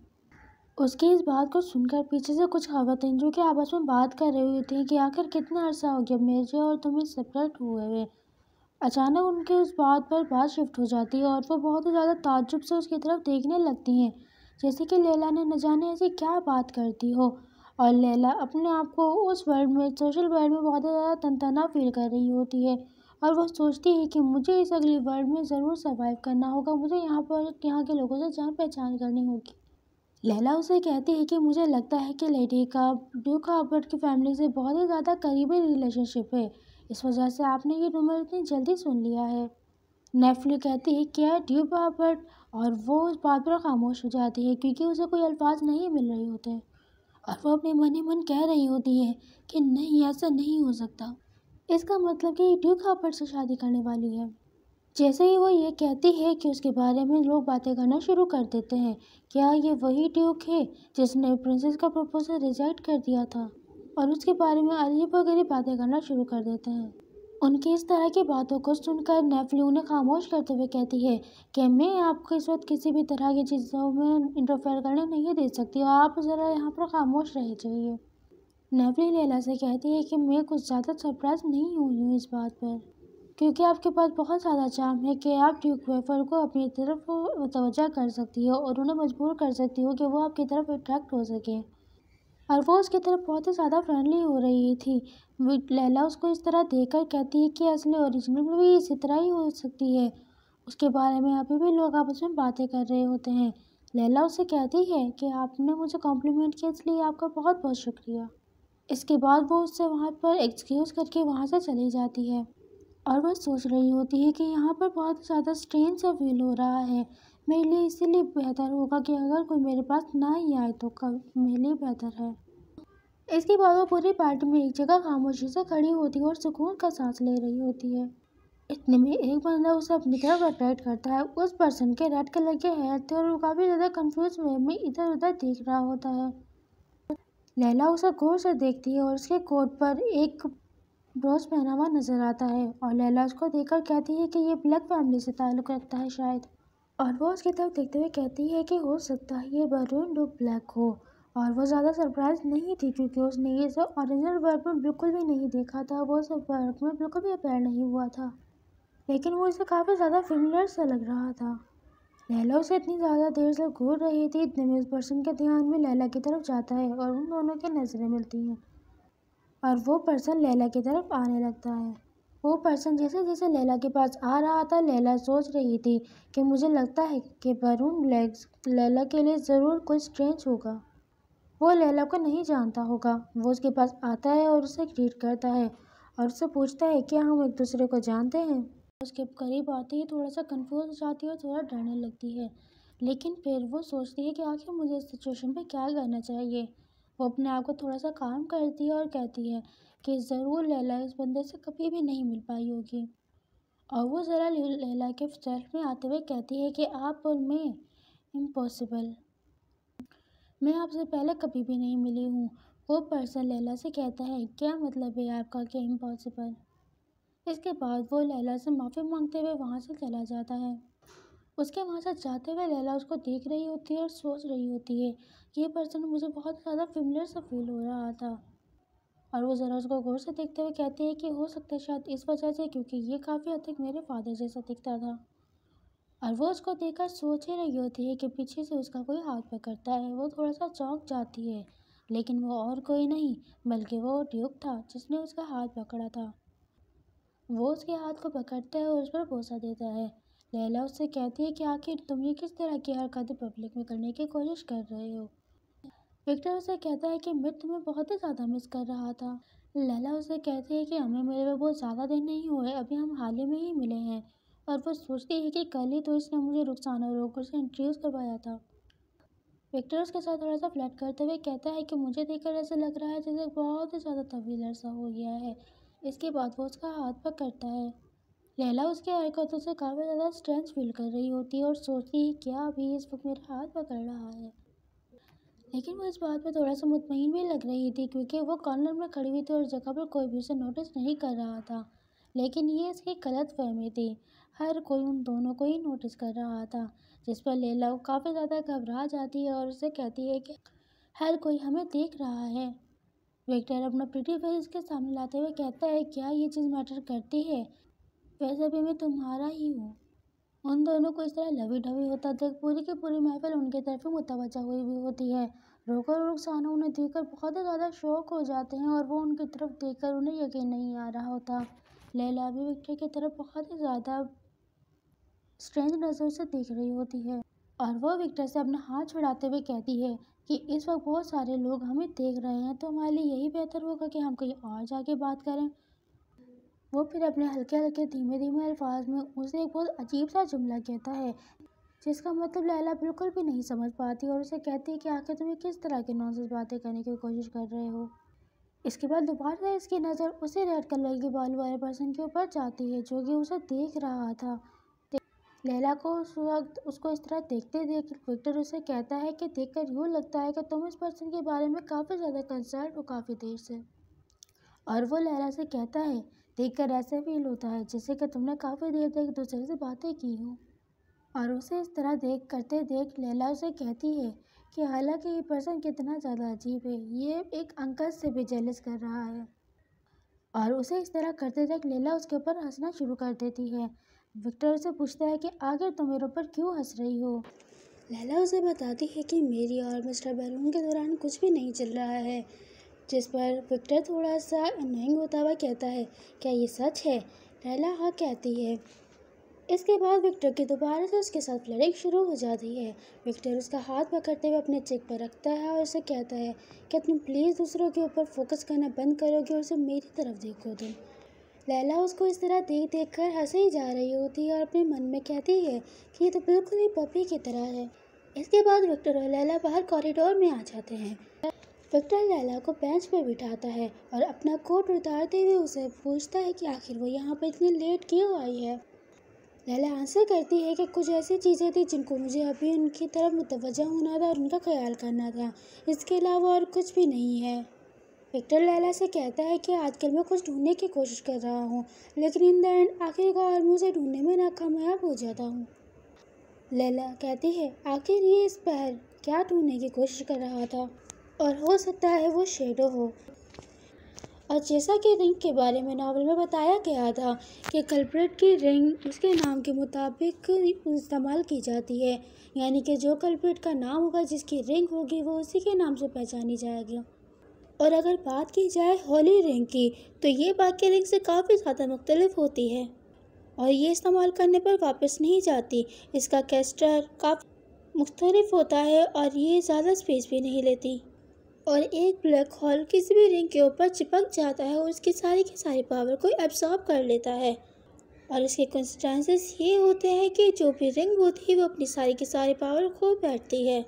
उसकी इस बात को सुनकर पीछे से कुछ खवातीन जो कि आपस में बात कर रही होती हैं कि आखिर कितना अरसा हो गया मुझे और तुम्हें सेपरेट हुए हुए। अचानक उनके उस बात पर बात शिफ्ट हो जाती है और वो बहुत ही ज़्यादा ताज्जुब से उसकी तरफ देखने लगती हैं, जैसे कि लैला ने न जाने ऐसी क्या बात करती हो। और लैला अपने आप को उस वर्ल्ड में, सोशल वर्ल्ड में बहुत ही ज़्यादा तनतना फील कर रही होती है, और वो सोचती है कि मुझे इस अगली वर्ल्ड में ज़रूर सर्वाइव करना होगा, मुझे यहाँ पर यहाँ के लोगों से जान पहचान करनी होगी। लैला उसे कहती है कि मुझे लगता है कि लेडी का ड्यूक हर्बर्ट की फैमिली से बहुत ही ज़्यादा करीबी रिलेशनशिप है, इस वजह से आपने ये रूमर इतनी जल्दी सुन लिया है। नेफ्ली कहती है क्या ड्यूक हर्बर्ट, और वो उस बात पर खामोश हो जाती है क्योंकि उसे कोई अल्फाज नहीं मिल रहे होते और वो अपने मन ही मन कह रही होती है कि नहीं, ऐसा नहीं हो सकता। इसका मतलब कि ड्यूक हर्बर्ट से शादी करने वाली है। जैसे ही वो ये कहती है कि उसके बारे में लोग बातें करना शुरू कर देते हैं। क्या ये वही ड्यूक है जिसने प्रिंसेस का प्रपोजल रिजेक्ट कर दिया था? और उसके बारे में अजीब वगैरह बातें करना शुरू कर देते हैं। उनकी इस तरह की बातों को सुनकर नेफ्ली उन्हें खामोश करते हुए कहती है कि मैं आपको इस वक्त किसी भी तरह की चीज़ों में इंटरफेयर करने नहीं दे सकती और आप ज़रा यहाँ पर खामोश रह जाइए। नेफ्ली लैला से कहती है कि मैं कुछ ज़्यादा सरप्राइज नहीं हुई हूँ इस बात पर, क्योंकि आपके पास बहुत ज़्यादा चार्म है कि आप ड्यूक वेफर को अपनी तरफ तवज्जो कर सकती हो और उन्हें मजबूर कर सकती हो कि वो आपकी तरफ अट्रैक्ट हो सके। और वो उसकी तरफ बहुत ही ज़्यादा फ्रेंडली हो रही थी। लैला उसको इस तरह देखकर कहती है कि असली ओरिजिनल में भी इसी तरह ही हो सकती है। उसके बारे में अभी भी लोग आपस में बातें कर रहे होते हैं। लैला उससे कहती है कि आपने मुझे कॉम्प्लीमेंट किया इसलिए आपका बहुत बहुत शुक्रिया। इसके बाद वो उससे वहाँ पर एक्सक्यूज़ करके वहाँ से चली जाती है और वह सोच रही होती है कि यहाँ पर बहुत ज़्यादा स्ट्रेन सा फील हो रहा है। मेरे लिए इसीलिए बेहतर होगा कि अगर कोई मेरे पास ना ही आए तो कब मेरे लिए बेहतर है। इसके बाद वो पूरी पार्टी में एक जगह खामोशी से खड़ी होती है और सुकून का सांस ले रही होती है। इतने में एक बंदा उसे अपनी तरफ अट्रैक्ट करता है। उस पर्सन के रेड कलर के हेयर थे और वो काफ़ी ज़्यादा कंफ्यूज वे में इधर उधर देख रहा होता है। लैला उसे गौर से देखती है और उसके कोट पर एक ब्रोच पहना हुआ नजर आता है और लैला उसको देखकर कहती है कि ये ब्लैक फैमिली से ताल्लुक़ रखता है शायद। और वो उसकी तरफ देखते हुए कहती है कि हो सकता है ये बैरून ड्यूक ब्लैक हो। और वो ज़्यादा सरप्राइज नहीं थी क्योंकि उसने ये सब ओरिजिनल वर्क में बिल्कुल भी नहीं देखा था। वो सब वर्क में बिल्कुल भी अपेयर नहीं हुआ था, लेकिन वो इसे काफ़ी ज़्यादा फेमिलियर सा लग रहा था। लैला उसे इतनी ज़्यादा देर से घूर रही थी। इतने में उस पर्सन के ध्यान में लैला की तरफ जाता है और उन दोनों की नज़रें मिलती हैं और वो पर्सन लैला की तरफ आने लगता है। वो पर्सन जैसे जैसे लैला के पास आ रहा था, लैला सोच रही थी कि मुझे लगता है कि बैरून ब्लैक लैला के लिए ज़रूर कुछ स्ट्रेंज होगा। वो लैला को नहीं जानता होगा। वो उसके पास आता है और उसे ग्रीट करता है और उससे पूछता है क्या हम एक दूसरे को जानते हैं। उसके करीब आते ही थोड़ा सा कंफ्यूज हो जाती है और थोड़ा डरने लगती है, लेकिन फिर वो सोचती है कि आखिर मुझे इस सिचुएशन पे क्या करना चाहिए। वो अपने आप को थोड़ा सा काम करती है और कहती है कि ज़रूर लैला इस बंदे से कभी भी नहीं मिल पाई होगी। और वो ज़रा लैला के सेल्फ में आते हुए कहती है कि आप और मैं इम्पॉसिबल, मैं आपसे पहले कभी भी नहीं मिली हूँ। वो पर्सन लैला से कहता है क्या मतलब है आपका कि इम्पॉसिबल। इसके बाद वो लैला से माफ़ी मांगते हुए वहाँ से चला जाता है। उसके वहाँ से जाते हुए लैला उसको देख रही होती है और सोच रही होती है ये पर्सन मुझे बहुत ज़्यादा फेमिलियर सा फील हो रहा था। और वो ज़रा उसको गौर से देखते हुए कहती है कि हो सकता है शायद इस वजह से क्योंकि ये काफ़ी हद तक मेरे फादर जैसा दिखता था। और वो उसको देखकर सोच ही रही होती है कि पीछे से उसका कोई हाथ पकड़ता है। वो थोड़ा सा चौंक जाती है, लेकिन वो और कोई नहीं बल्कि वो ड्यूक था जिसने उसका हाथ पकड़ा था। वो उसके हाथ को पकड़ता है और उस पर बोसा देता है। लैला उससे कहती है कि आखिर तुम ये किस तरह की हरकतें पब्लिक में करने की कोशिश कर रहे हो। विक्टर उसे कहता है कि मैं तुम्हें बहुत ही ज़्यादा मिस कर रहा था। लैला उसे कहती है कि हमें मिले हुए बहुत ज़्यादा दिन नहीं हुए, अभी हम हाल ही में ही मिले हैं। और वो सोचती है कि कल ही तो इसने मुझे रुखसाना रोकर से इंट्रोड्यूस करवाया था। विक्टर उसके साथ थोड़ा सा फ्लर्ट करते हुए कहता है कि मुझे देखकर ऐसा लग रहा है जैसे बहुत ही ज़्यादा तवील अरसा हो गया है। इसके बाद वो उसका हाथ पकड़ता है। लैला उसकी हरकतों से काफ़ी ज़्यादा स्ट्रेंथ फील कर रही होती है और सोचती है क्या अभी इस वक्त मेरा हाथ पकड़ रहा है। लेकिन वो इस बात पे थोड़ा सा मुतमईन भी लग रही थी क्योंकि वो कॉर्नर में खड़ी हुई थी और जगह पर कोई भी उसे नोटिस नहीं कर रहा था। लेकिन ये इसकी गलत फहमी थी, हर कोई उन दोनों को ही नोटिस कर रहा था। जिस पर लैला काफ़ी ज़्यादा घबरा जाती है और उसे कहती है कि हर कोई हमें देख रहा है। विक्टर अपना प्रिटी फेस इसके सामने लाते हुए कहता है क्या ये चीज़ मैटर करती है, वैसे भी मैं तुम्हारा ही हूँ। उन दोनों को इस तरह लवी ढवी होता देख पूरी की पूरी महफिल उनकी तरफ ही मुतवज्जो हुई हुई होती है। रोकर और रुखसाना उन्हें देखकर बहुत ही ज़्यादा शौक हो जाते हैं और वो उनकी तरफ देखकर उन्हें यकीन नहीं आ रहा होता। लैला भी विक्टर की तरफ बहुत ही ज़्यादा स्ट्रेंज नज़र से देख रही होती है और वो विक्टर से अपना हाथ छुड़ाते हुए कहती है कि इस वक्त बहुत सारे लोग हमें देख रहे हैं, तो हमारे लिए यही बेहतर होगा कि हम कहीं और जाके बात करें। वो फिर अपने हल्के हल्के धीमे धीमे अल्फाज में उसे एक बहुत अजीब सा जुमला कहता है, जिसका मतलब लैला बिल्कुल भी नहीं समझ पाती और उसे कहती है कि आखिर तुम्हें किस तरह की नॉनसेंस बातें करने की कोशिश कर रहे हो। इसके बाद दोबारा से इसकी नज़र उसे रेड कलर की बाल वाले पर्सन के ऊपर जाती है जो कि उसे देख रहा था। लैला को उस वक्त उसको इस तरह देखते देख विक्टर उसे कहता है कि देखकर यूँ लगता है कि तुम इस पर्सन के बारे में काफ़ी ज़्यादा कंसर्न हो काफ़ी देर से। और वो लैला से कहता है देखकर ऐसे फील होता है जैसे कि तुमने काफ़ी देर तक एक दूसरे से बातें की हो। और उसे इस तरह देख लैला उसे कहती है कि हालांकि ये पर्सन कितना ज़्यादा अजीब है, ये एक अंकल से भी जेलस कर रहा है। और उसे इस तरह करते देख लैला उसके ऊपर हंसना शुरू कर देती है। विक्टर उसे पूछता है कि आखिर तुम मेरे ऊपर क्यों हंस रही हो। लैला उसे बताती है कि मेरी और मिस्टर बैरून के दौरान कुछ भी नहीं चल रहा है, जिस पर विक्टर थोड़ा सा अनोइंग होता हुआ कहता है, क्या ये सच है? लैला हाँ कहती है। इसके बाद विक्टर की दोबारा से उसके साथ फ्लर्टिंग शुरू हो जाती है। विक्टर उसका हाथ पकड़ते हुए अपने चेक पर रखता है और उसे कहता है, क्या तुम प्लीज़ दूसरों के ऊपर फोकस करना बंद करोगे और सिर्फ मेरी तरफ देखो तुम। लैला उसको इस तरह देख कर हंसे ही जा रही होती है और अपने मन में कहती है कि ये तो बिल्कुल ही पपी की तरह है। इसके बाद विक्टर और लैला बाहर कॉरिडोर में आ जाते हैं। विक्टर लैला को बेंच पर बिठाता है और अपना कोट उतारते हुए उसे पूछता है कि आखिर वो यहाँ पर इतनी लेट क्यों आई है। लैला आंसर करती है कि कुछ ऐसी चीज़ें थी जिनको मुझे अभी उनकी तरफ मुतवज्जा होना था और उनका ख्याल करना था, इसके अलावा और कुछ भी नहीं है। विक्टर लैला से कहता है कि आजकल मैं कुछ ढूंढने की कोशिश कर रहा हूँ, लेकिन इन द एंड आखिरकार मुझे ढूंढने में नाकामयाब हो जाता हूँ। लैला कहती है आखिर ये इस पर क्या ढूंढने की कोशिश कर रहा था, और हो सकता है वो शेडो हो। और जैसा कि रिंग के बारे में नावल में बताया गया था कि कल्प्रेट की रिंग उसके नाम के मुताबिक इस्तेमाल की जाती है, यानी कि जो कल्प्रेट का नाम होगा जिसकी रिंग होगी वो उसी के नाम से पहचानी जाएगी। और अगर बात की जाए होली रिंग की, तो ये बाकी रिंग से काफ़ी ज़्यादा मुख्तलिफ होती है और ये इस्तेमाल करने पर वापस नहीं जाती। इसका कैस्टर काफ़ी मुख्तलिफ होता है और ये ज़्यादा स्पेस भी नहीं लेती। और एक ब्लैक होल किसी भी रिंग के ऊपर चिपक जाता है और उसकी सारी की सारी पावर को एब्जॉर्ब कर लेता है। और इसके कॉन्सिक्वेंसेस ये होते हैं कि जो भी रिंग होती है वो अपनी सारी की सारी पावर खो बैठती है।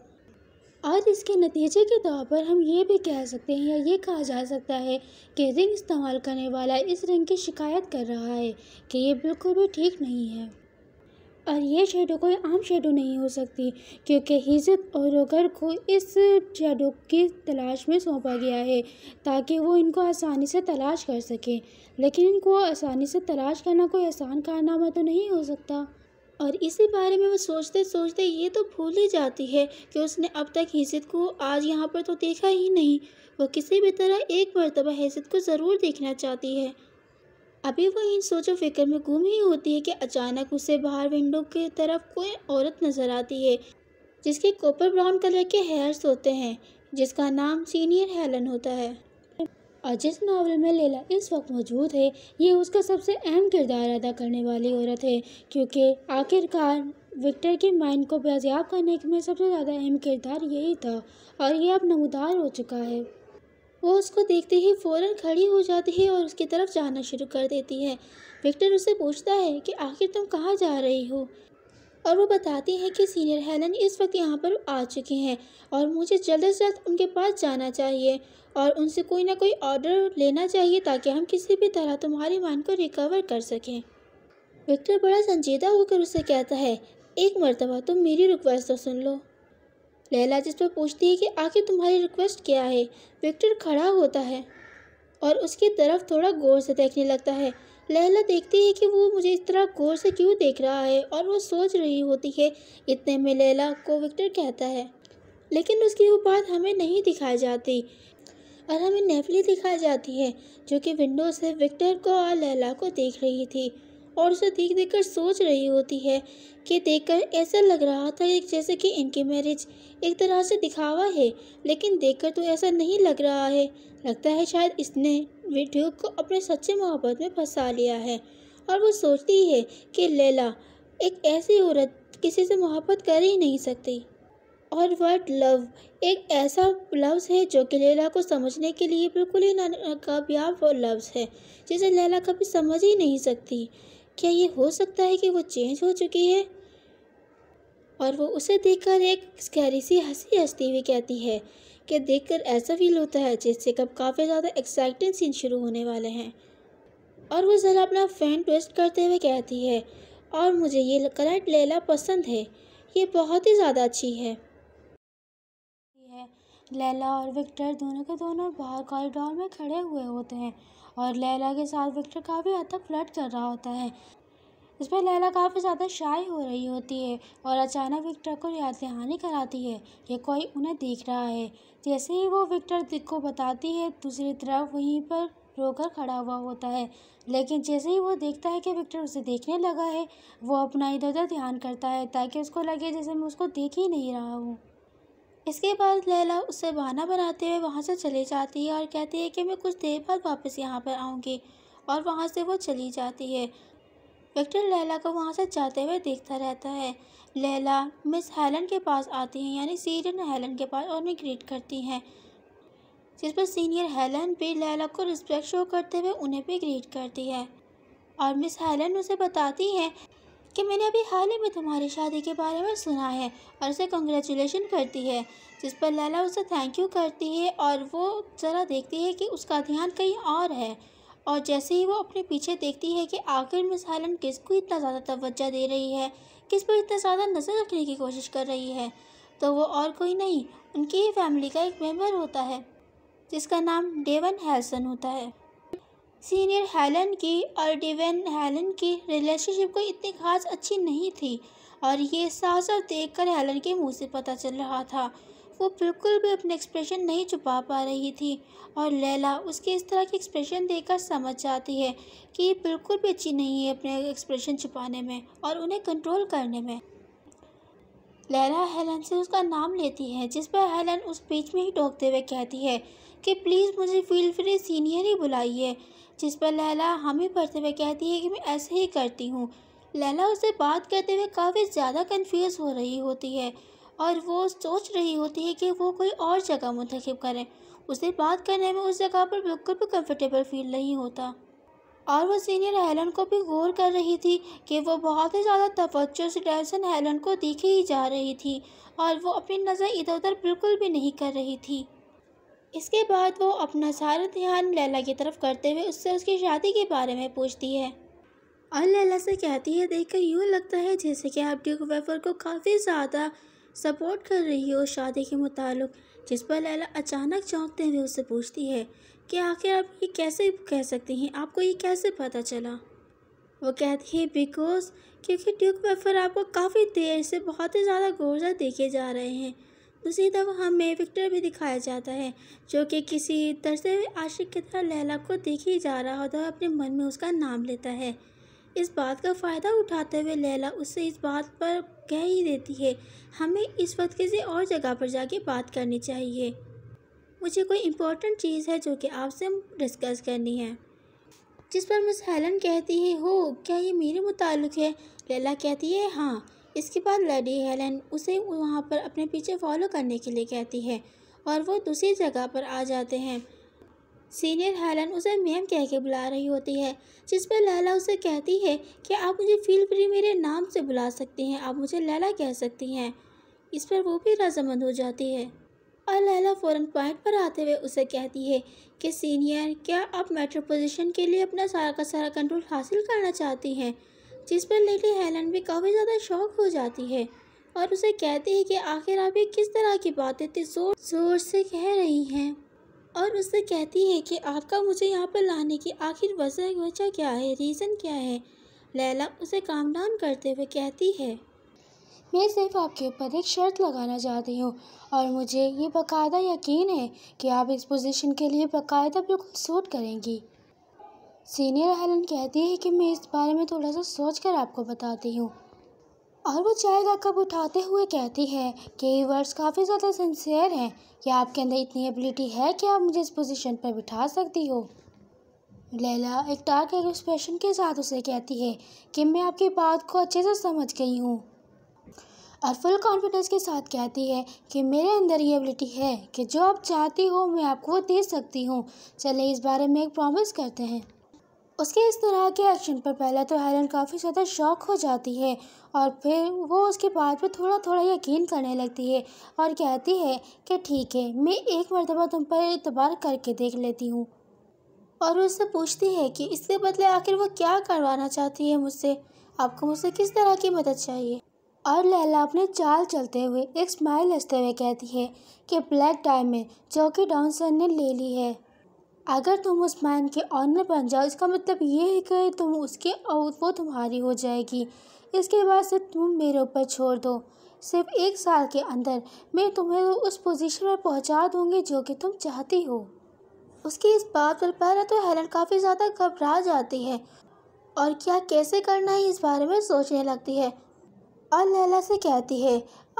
और इसके नतीजे के तौर पर हम ये भी कह सकते हैं या ये कहा जा सकता है कि रिंग इस्तेमाल करने वाला इस रिंग की शिकायत कर रहा है कि ये बिल्कुल भी ठीक नहीं है। और ये शेडो कोई आम शेडो नहीं हो सकती, क्योंकि हिजत और रोगर को इस शेडो की तलाश में सौंपा गया है ताकि वो इनको आसानी से तलाश कर सके। लेकिन इनको आसानी से तलाश करना कोई आसान कारनामा तो नहीं हो सकता। और इसी बारे में वो सोचते सोचते ये तो भूल ही जाती है कि उसने अब तक हिजत को आज यहाँ पर तो देखा ही नहीं। वो किसी भी तरह एक मरतबा हिजत को ज़रूर देखना चाहती है। अभी वो इन सोचो फिक्र में गुम ही होती है कि अचानक उसे बाहर विंडो की तरफ कोई औरत नज़र आती है जिसके कॉपर ब्राउन कलर के हेयर्स होते हैं, जिसका नाम सीनियर हेलन होता है। और जिस नावल में लैला इस वक्त मौजूद है, ये उसका सबसे अहम किरदार अदा करने वाली औरत है, क्योंकि आखिरकार विक्टर की माइंड को बाजियाब करने में सबसे ज़्यादा अहम किरदार यही था और ये अब नमूदार हो चुका है। वो उसको देखते ही फ़ौरन खड़ी हो जाती है और उसकी तरफ जाना शुरू कर देती है। विक्टर उससे पूछता है कि आखिर तुम कहाँ जा रही हो, और वो बताती है कि सीनियर हेलन इस वक्त यहाँ पर आ चुकी हैं और मुझे जल्द से जल्द उनके पास जाना चाहिए और उनसे कोई ना कोई ऑर्डर लेना चाहिए ताकि हम किसी भी तरह तुम्हारी माइंड को रिकवर कर सकें। विक्टर बड़ा संजीदा होकर उससे कहता है, एक मर्तबा तुम मेरी रिक्वेस्ट तो सुन लो। लैला जिस पर पूछती है कि आखिर तुम्हारी रिक्वेस्ट क्या है। विक्टर खड़ा होता है और उसकी तरफ थोड़ा गौर से देखने लगता है। लैला देखती है कि वो मुझे इस तरह गौर से क्यों देख रहा है और वो सोच रही होती है। इतने में लैला को विक्टर कहता है, लेकिन उसकी वो बात हमें नहीं दिखाई जाती और हमें नेफली दिखाई जाती है जो कि विंडो से विक्टर को और लैला को देख रही थी और उसे देख कर सोच रही होती है कि देखकर ऐसा लग रहा था जैसे कि इनकी मैरिज एक तरह से दिखावा है, लेकिन देखकर तो ऐसा नहीं लग रहा है। लगता है शायद इसने ड्यूक को अपने सच्चे मोहब्बत में फंसा लिया है। और वो सोचती है कि लैला एक ऐसी औरत किसी से मोहब्बत कर ही नहीं सकती। और वर्ड लव एक ऐसा लफ्ज़ है जो कि लैला को समझने के लिए बिल्कुल ही नाकामयाब वो लफ्ज़ है, जिसे लैला कभी समझ ही नहीं सकती। क्या ये हो सकता है कि वो चेंज हो चुकी है? और वो उसे देखकर एक स्कैरी सी हंसी हंसती हुई कहती है कि देखकर ऐसा फील होता है जैसे कब काफ़ी ज़्यादा एक्साइटिंग सीन शुरू होने वाले हैं। और वो ज़रा अपना फैन ट्विस्ट करते हुए कहती है, और मुझे ये करंट लैला पसंद है, ये बहुत ही ज़्यादा अच्छी है। लैला और विक्टर दोनों के दोनों बाहर कॉरिडोर में खड़े हुए होते हैं और लैला के साथ विक्टर काफ़ी हद तक फ्लर्ट कर रहा होता है। इसमें लैला काफ़ी ज़्यादा शाय हो रही होती है और अचानक विक्टर को याद दहानी कराती है कि कोई उन्हें देख रहा है। जैसे ही वो विक्टर को बताती है, दूसरी तरफ वहीं पर रोकर खड़ा हुआ होता है, लेकिन जैसे ही वो देखता है कि विक्टर उसे देखने लगा है, वो अपना इधर उधर ध्यान करता है ताकि उसको लगे जैसे मैं उसको देख ही नहीं रहा हूँ। इसके बाद लैला उससे बहाना बनाते हुए वहाँ से चली जाती है और कहती है कि मैं कुछ देर बाद वापस यहाँ पर आऊँगी, और वहाँ से वो चली जाती है। विक्टर लैला को वहाँ से जाते हुए देखता रहता है। लैला मिस हेलन के पास आती हैं, यानी सीनियर हेलन के पास, और उन्हें ग्रीट करती हैं, जिस पर सीनियर हेलन भी लैला को रिस्पेक्ट शो करते हुए उन्हें भी ग्रीट करती है। और मिस हेलन उसे बताती हैं कि मैंने अभी हाल ही में तुम्हारी शादी के बारे में सुना है, और उसे कंग्रेचुलेशन करती है, जिस पर लैला उसे थैंक यू करती है। और वो ज़रा देखती है कि उसका ध्यान कहीं और है, और जैसे ही वो अपने पीछे देखती है कि आखिर मिस हेलन किसको इतना ज़्यादा तवज्जो दे रही है, किस पर इतना ज़्यादा नज़र रखने की कोशिश कर रही है, तो वो और कोई नहीं, उनकी ही फैमिली का एक मेम्बर होता है, जिसका नाम डेवन हेल्सन होता है। सीनियर हेलन की और डेवन हेलन की रिलेशनशिप कोई इतनी खास अच्छी नहीं थी, और ये साफ साफ देख कर हेलन के मुँह से पता चल रहा था। वो बिल्कुल भी अपने एक्सप्रेशन नहीं छुपा पा रही थी, और लैला उसके इस तरह के एक्सप्रेशन देखकर समझ जाती है कि ये बिल्कुल भी अच्छी नहीं है अपने एक्सप्रेशन छुपाने में और उन्हें कंट्रोल करने में। लैला हेलन से उसका नाम लेती है, जिस पर हेलन उस बीच में ही टोकते हुए कहती है कि प्लीज़ मुझे फील फ्री सीनियर ही बुलाइए, जिस पर लैला हामी भरते हुए कहती है कि मैं ऐसे ही करती हूँ। लैला उससे बात करते हुए काफ़ी ज़्यादा कंफ्यूज हो रही होती है, और वो सोच रही होती है कि वो कोई और जगह मुंतखब करें। उसे बात करने में उस जगह पर बिल्कुल भी कंफर्टेबल फील नहीं होता, और वो सीनियर हेलन को भी गौर कर रही थी कि वो बहुत ही ज़्यादा तवज्जो से डेविसन हेलन को देखे ही जा रही थी, और वो अपनी नज़र इधर उधर बिल्कुल भी नहीं कर रही थी। इसके बाद वो अपना सारा ध्यान लैला की तरफ करते हुए उससे उसकी शादी के बारे में पूछती है, और लैला से कहती है, देखकर यूँ लगता है जैसे कि आप ड्यूक वेफर को काफ़ी ज़्यादा सपोर्ट कर रही हो शादी के मुताल्लिक। जिस पर लैला अचानक चौंकते हुए उससे पूछती है कि आखिर आप ये कैसे कह सकती हैं, आपको ये कैसे पता चला? वो कहती है बिकॉज क्योंकि ड्यूक वेफर आपको काफ़ी देर से बहुत ही ज़्यादा गौर से देखे जा रहे हैं। दूसरी तरफ हमें विक्टर भी दिखाया जाता है, जो कि किसी तरसे हुए आशिक की तरह लैला को देखे ही जा रहा होता है, अपने मन में उसका नाम लेता है। इस बात का फ़ायदा उठाते हुए लैला उससे इस बात पर कह ही देती है, हमें इस वक्त किसी और जगह पर जाके बात करनी चाहिए, मुझे कोई इम्पोर्टेंट चीज़ है जो कि आपसे डिस्कस करनी है। जिस पर मिस हेलन कहती है, हो क्या ये मेरे मुताल्लिक है? लैला कहती है हाँ। इसके बाद लेडी हेलन उसे वहाँ पर अपने पीछे फॉलो करने के लिए कहती है, और वो दूसरी जगह पर आ जाते हैं। सीनियर हेलन उसे मैम कह के बुला रही होती है, जिस पर लैला उसे कहती है कि आप मुझे फील फ्री मेरे नाम से बुला सकती हैं, आप मुझे लैला कह सकती हैं। इस पर वो भी रजामंद हो जाती है, और लैला फ़ौरन पॉइंट पर आते हुए उसे कहती है कि सीनियर, क्या आप मेट्रो पोजीशन के लिए अपना सारा का सारा कंट्रोल हासिल करना चाहती हैं? जिस पर लेडी हेलन भी काफ़ी ज़्यादा शॉक हो जाती है, और उसे कहती है कि आखिर आप ये किस तरह की बातें इतनी ज़ोर ज़ोर से कह रही हैं, और उससे कहती है कि आपका मुझे यहाँ पर लाने की आखिर वजह क्या है, रीज़न क्या है? लैला उसे काम डाउन करते हुए कहती है, मैं सिर्फ आपके ऊपर एक शर्त लगाना चाहती हूँ, और मुझे ये बाकायदा यकीन है कि आप इस पोजीशन के लिए बाकायदा बिल्कुल सूट करेंगी। सीनियर हेलन कहती है कि मैं इस बारे में थोड़ा सा सोच कर आपको बताती हूँ, और वो चाय का कप उठाते हुए कहती है कि ये वर्ड्स काफ़ी ज़्यादा सिंसियर हैं। क्या आपके अंदर इतनी एबिलिटी है कि आप मुझे इस पोजीशन पर बिठा सकती हो? लैला एक डार्क एक्सप्रेशन के साथ उसे कहती है कि मैं आपकी बात को अच्छे से समझ गई हूँ, और फुल कॉन्फिडेंस के साथ कहती है कि मेरे अंदर ये एबिलिटी है कि जो आप चाहती हो मैं आपको वो दे सकती हूँ। चले इस बारे में एक प्रॉमिस करते हैं। उसके इस तरह के एक्शन पर पहले तो हेलन काफ़ी ज़्यादा शॉक हो जाती है, और फिर वो उसकी बात पर थोड़ा थोड़ा यकीन करने लगती है और कहती है कि ठीक है, मैं एक मर्तबा तुम पर एतबार करके देख लेती हूँ। और वो उससे पूछती है कि इसके बदले आखिर वो क्या करवाना चाहती है मुझसे, आपको मुझसे किस तरह की मदद चाहिए। और लैला अपने चाल चलते हुए एक स्माइल हंसते हुए कहती है कि ब्लैक डायमंड जो कि डॉनसन ने ले ली है, अगर तुम उस मैन के ऑनर बन जाओ इसका मतलब ये है कि तुम उसके और वो तुम्हारी हो जाएगी। इसके बाद से तुम मेरे ऊपर छोड़ दो, सिर्फ 1 साल के अंदर मैं तुम्हें उस पोजीशन पर पहुंचा दूंगी जो कि तुम चाहती हो। उसकी इस बात पर पहले तो हेलन काफ़ी ज़्यादा घबरा जाती है और क्या कैसे करना है इस बारे में सोचने लगती है, और लैला से कहती है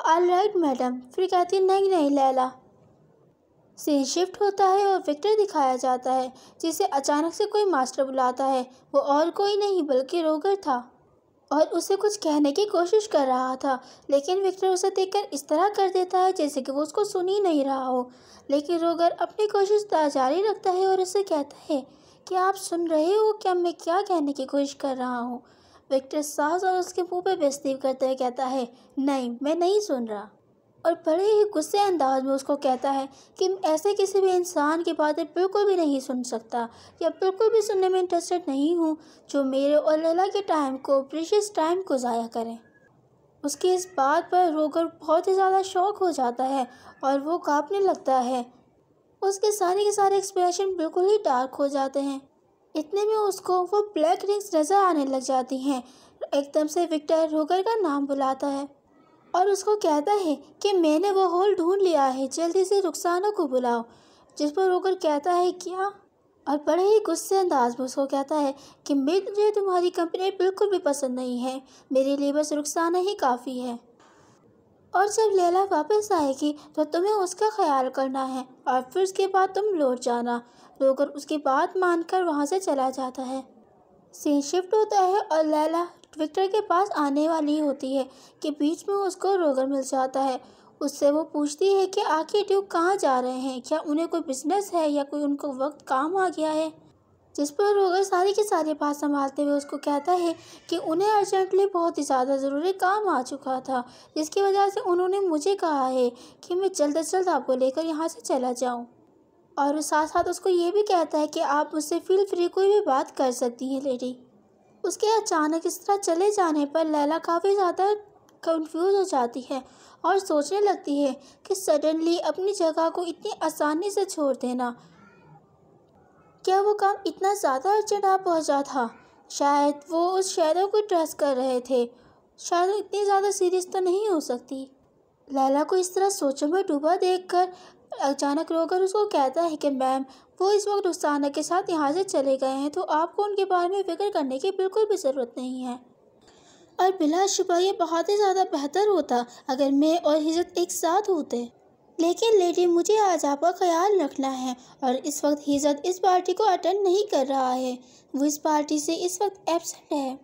ऑलराइट मैडम। फिर कहती है नहीं नहीं लैला। सीन शिफ्ट होता है और विक्टर दिखाया जाता है जिसे अचानक से कोई मास्टर बुलाता है। वो और कोई नहीं बल्कि रोगर था और उसे कुछ कहने की कोशिश कर रहा था, लेकिन विक्टर उसे देखकर इस तरह कर देता है जैसे कि वो उसको सुन ही नहीं रहा हो। लेकिन रोगर अपनी कोशिश जारी रखता है और उसे कहता है कि आप सुन रहे हो क्या मैं क्या कहने की कोशिश कर रहा हूँ। विक्टर साहस और उसके मुंह पर बेइज्जती करते हुए कहता है नहीं मैं नहीं सुन रहा, और बड़े ही गुस्से अंदाज में उसको कहता है कि ऐसे किसी भी इंसान की बातें बिल्कुल भी नहीं सुन सकता या बिल्कुल भी सुनने में इंटरेस्टेड नहीं हूँ जो मेरे और लैला के टाइम को प्रीशियस टाइम को ज़ाया करें। उसकी इस बात पर रोगर बहुत ही ज़्यादा शॉक हो जाता है और वो काँपने लगता है। उसके सारे के सारे एक्सप्रेशन बिल्कुल ही डार्क हो जाते हैं। इतने में उसको वो ब्लैक रिंग्स नज़र आने लग जाती हैं। एकदम से विक्टर रोगर का नाम बुलाता है और उसको कहता है कि मैंने वो होल ढूंढ लिया है, जल्दी से रुखसाना को बुलाओ। जिस पर रोगर कहता है क्या, और बड़े ही गुस्से अंदाज में उसको कहता है कि मुझे तुम्हारी कंपनी बिल्कुल भी पसंद नहीं है, मेरे लिए बस रुखसाना ही काफ़ी है, और जब लैला वापस आएगी तो तुम्हें उसका ख्याल करना है और फिर उसके बाद तुम लौट जाना। रोगर उसकी बात मानकर वहाँ से चला जाता है। सीन शिफ्ट होता है और लैला विक्टर के पास आने वाली होती है कि बीच में उसको रोगर मिल जाता है। उससे वो पूछती है कि आखिर ड्यूक कहाँ जा रहे हैं, क्या उन्हें कोई बिजनेस है या कोई उनको वक्त काम आ गया है। जिस पर रोगर सारी की सारी बात संभालते हुए उसको कहता है कि उन्हें अर्जेंटली बहुत ही ज़्यादा ज़रूरी काम आ चुका था, जिसकी वजह से उन्होंने मुझे कहा है कि मैं जल्द से जल्द आपको लेकर यहाँ से चला जाऊँ। और साथ साथ उसको ये भी कहता है कि आप मुझसे फील फ्री कोई भी बात कर सकती हैं लेडी। उसके अचानक इस तरह चले जाने पर लैला काफ़ी ज़्यादा कंफ्यूज हो जाती है और सोचने लगती है कि सडनली अपनी जगह को इतनी आसानी से छोड़ देना, क्या वो काम इतना ज़्यादा अर्जेंट आ पहुँचा था। शायद वो उस शैडो को ट्रस्ट कर रहे थे, शायद वो इतनी ज़्यादा सीरियस तो नहीं हो सकती। लैला को इस तरह सोचों में डूबा देखकर अचानक रोगर उसको कहता है कि मैम वो इस वक्त रुखसाना के साथ यहाँ से चले गए हैं, तो आपको उनके बारे में फिक्र करने की बिल्कुल भी ज़रूरत नहीं है, और बिलाशुबा ये बहुत ही ज़्यादा बेहतर होता अगर मैं और हिजत एक साथ होते। लेकिन लेडी मुझे आज आपका ख्याल रखना है, और इस वक्त हिजत इस पार्टी को अटेंड नहीं कर रहा है, वो इस पार्टी से इस वक्त एब्सेंट है।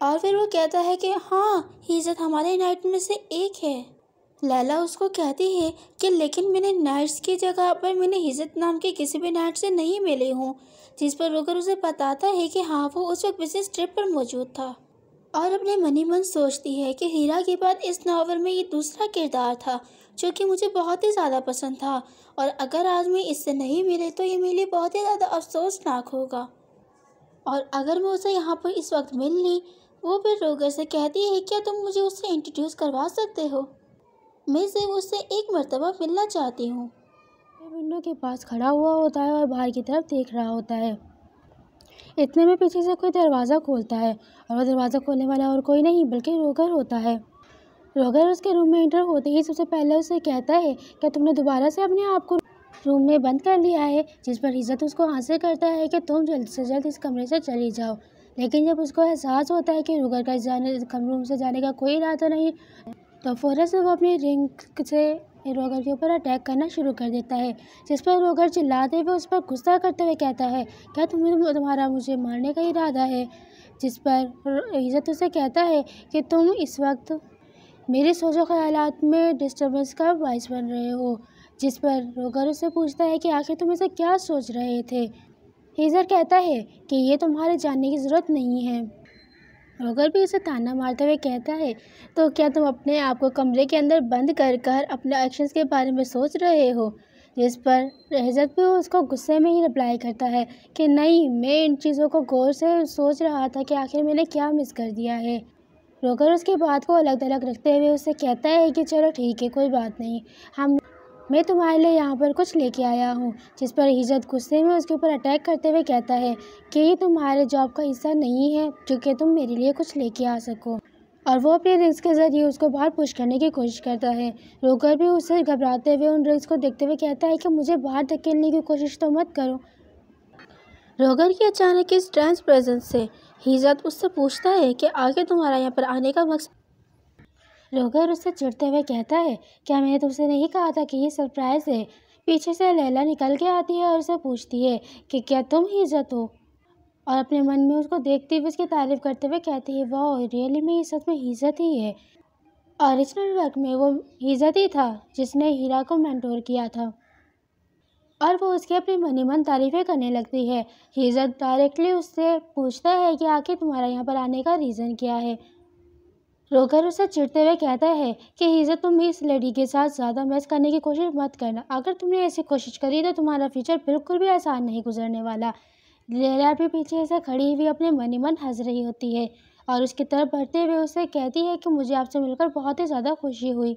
और फिर वो कहता है कि हाँ हिजत हमारे नाइट में से एक है। लैला उसको कहती है कि लेकिन मैंने नाइट्स की जगह पर मैंने हिजत नाम के किसी भी नाइट से नहीं मिली हूँ। जिस पर रोगर उसे बताता है कि हाँ वो उस वक्त बिजनेस ट्रिप पर मौजूद था, और अपने मन ही मन सोचती है कि हीरा के बाद इस नावल में ये दूसरा किरदार था जो कि मुझे बहुत ही ज़्यादा पसंद था, और अगर आज मैं इससे नहीं मिले तो ये मेरे लिए बहुत ही ज़्यादा अफसोसनाक होगा, और अगर मैं उसे यहाँ पर इस वक्त मिल ली। वो फिर रोगर से कहती है क्या तुम मुझे उससे इंट्रोड्यूस करवा सकते हो, मैं सिर्फ उससे एक मर्तबा मिलना चाहती हूँ। विंडो के पास खड़ा हुआ होता है और बाहर की तरफ देख रहा होता है। इतने में पीछे से कोई दरवाज़ा खोलता है, और वह दरवाज़ा खोलने वाला और कोई नहीं बल्कि रोगर होता है। रोगर उसके रूम में एंटर होते ही सबसे पहले उसे कहता है कि तुमने दोबारा से अपने आप को रूम में बंद कर लिया है। जिस पर इज़्ज़त उसको हासिल करता है कि तुम जल्द से जल्द इस कमरे से चली जाओ। लेकिन जब उसको एहसास होता है कि रोगर का रूम से जाने का कोई इरादा नहीं, तो फ़ौरन से वो अपनी रिंग से रोगर के ऊपर अटैक करना शुरू कर देता है, जिस पर रोगर चिल्लाते हुए उस पर गुस्सा करते हुए कहता है, क्या तुम्हारा मुझे मारने का इरादा है? जिस पर इज़्ज़त उसे कहता है कि तुम इस वक्त मेरे सोचो ख्यालात में डिस्टर्बेंस का बायस बन रहे हो। जिस पर रोगर उससे पूछता है कि आखिर तुम ऐसा क्या सोच रहे थे? इज़्ज़त कहता है कि ये तुम्हारे जानने की ज़रूरत नहीं है। रोगर भी उसे ताना मारते हुए कहता है, तो क्या तुम अपने आप को कमरे के अंदर बंद कर कर अपने एक्शंस के बारे में सोच रहे हो? जिस पर इज़्ज़त भी उसको गुस्से में ही रिप्लाई करता है कि नहीं, मैं इन चीज़ों को गौर से सोच रहा था कि आखिर मैंने क्या मिस कर दिया है। रोगर उसकी बात को अलग थलग रखते हुए उससे कहता है कि चलो ठीक है, कोई बात नहीं, मैं तुम्हारे लिए यहाँ पर कुछ लेके आया हूँ। जिस पर इज़्ज़त गुस्से में उसके ऊपर अटैक करते हुए कहता है कि ये तुम्हारे जॉब का हिस्सा नहीं है जो कि तुम मेरे लिए कुछ लेके आ सको, और वो अपने रिंग्स के ज़रिए उसको बाहर पुश करने की कोशिश करता है। रोगर भी उससे घबराते हुए उन रिंग्स को देखते हुए कहता है कि मुझे बाहर धकेलने की कोशिश तो मत करो। रोगर की अचानक इस ट्रांस प्रेजेंस से इज़्ज़त उससे पूछता है कि आगे तुम्हारा यहाँ पर आने का मकसद। रोगर उससे चिढ़ते हुए कहता है, क्या मैंने तुमसे नहीं कहा था कि ये सरप्राइज़ है? पीछे से लैला निकल के आती है और उसे पूछती है कि क्या तुम ही इज़्ज़त हो, और अपने मन में उसको देखते हुए उसकी तारीफ़ करते हुए कहती है, वाह, रियली में ये सच में इज़्ज़त ही है। ओरिजिनल वर्क में वो इज़्ज़त ही था जिसने हीरा को मेंटोर किया था, और वो उसकी अपनी मनी मन तारीफ़ें करने लगती है। इज़्ज़त डायरेक्टली उससे पूछता है कि आखिर तुम्हारा यहाँ पर आने का रीज़न क्या है? रोगर उसे चिढ़ते हुए कहता है कि इज़्ज़त, तुम इस लड़की के साथ ज़्यादा मैच करने की कोशिश मत करना। अगर तुमने ऐसी कोशिश करी तो तुम्हारा फ्यूचर बिल्कुल भी आसान नहीं गुजरने वाला। लैला भी पीछे से खड़ी हुई अपने मनी मन हंस रही होती है और उसकी तरफ बढ़ते हुए उसे कहती है कि मुझे आपसे मिलकर बहुत ही ज़्यादा खुशी हुई,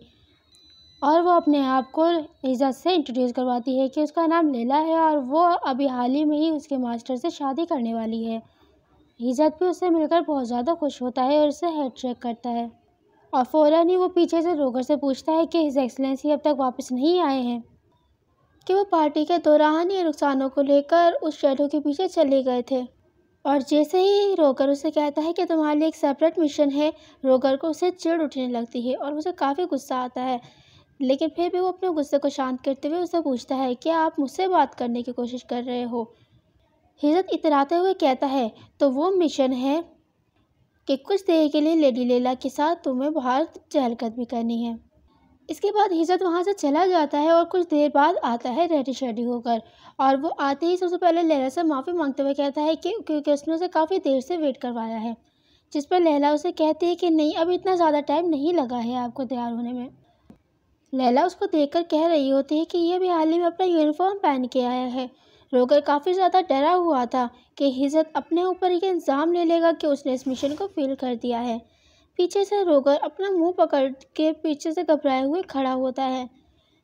और वो अपने आप को इज़्ज़त से इंट्रोड्यूस करवाती है कि उसका नाम लैला है और वो अभी हाल ही में ही उसके मास्टर से शादी करने वाली है। इज़्ज़त भी उससे मिलकर बहुत ज़्यादा खुश होता है और उससे हैंडशेक करता है, और फ़ौरन ही वो पीछे से रोगर से पूछता है कि हिज एक्सलेंसी अब तक वापस नहीं आए हैं, कि वो पार्टी के दौरान ही रुखसानों को लेकर उस शैडो के पीछे चले गए थे। और जैसे ही रोगर उसे कहता है कि तुम्हारे लिए एक सेपरेट मिशन है, रोगर को उसे चिढ़ उठने लगती है और उसे काफ़ी गुस्सा आता है। लेकिन फिर भी वो अपने गुस्से को शांत करते हुए उससे पूछता है कि आप मुझसे बात करने की कोशिश कर रहे हो? इज़्ज़त इतराते हुए कहता है, तो वो मिशन है कि कुछ देर के लिए लेडी लैला के साथ तुम्हें बाहर चहलकदमी करनी है। इसके बाद इज़्ज़त वहाँ से चला जाता है और कुछ देर बाद आता है रेडी शेडी होकर, और वो आते ही सबसे पहले लैला से माफ़ी मांगते हुए कहता है कि क्योंकि उसने उसे काफ़ी देर से वेट करवाया है। जिस पर लैला उसे कहती है कि नहीं, अभी इतना ज़्यादा टाइम नहीं लगा है आपको तैयार होने में। लैला उसको देखकर कह रही होती है कि यह भी हाल ही में अपना यूनिफॉर्म पहन के आया है। रोगर काफ़ी ज़्यादा डरा हुआ था कि इज़्ज़त अपने ऊपर ये इल्ज़ाम ले लेगा कि उसने इस मिशन को फेल कर दिया है। पीछे से रोगर अपना मुंह पकड़ के पीछे से घबराए हुए खड़ा होता है।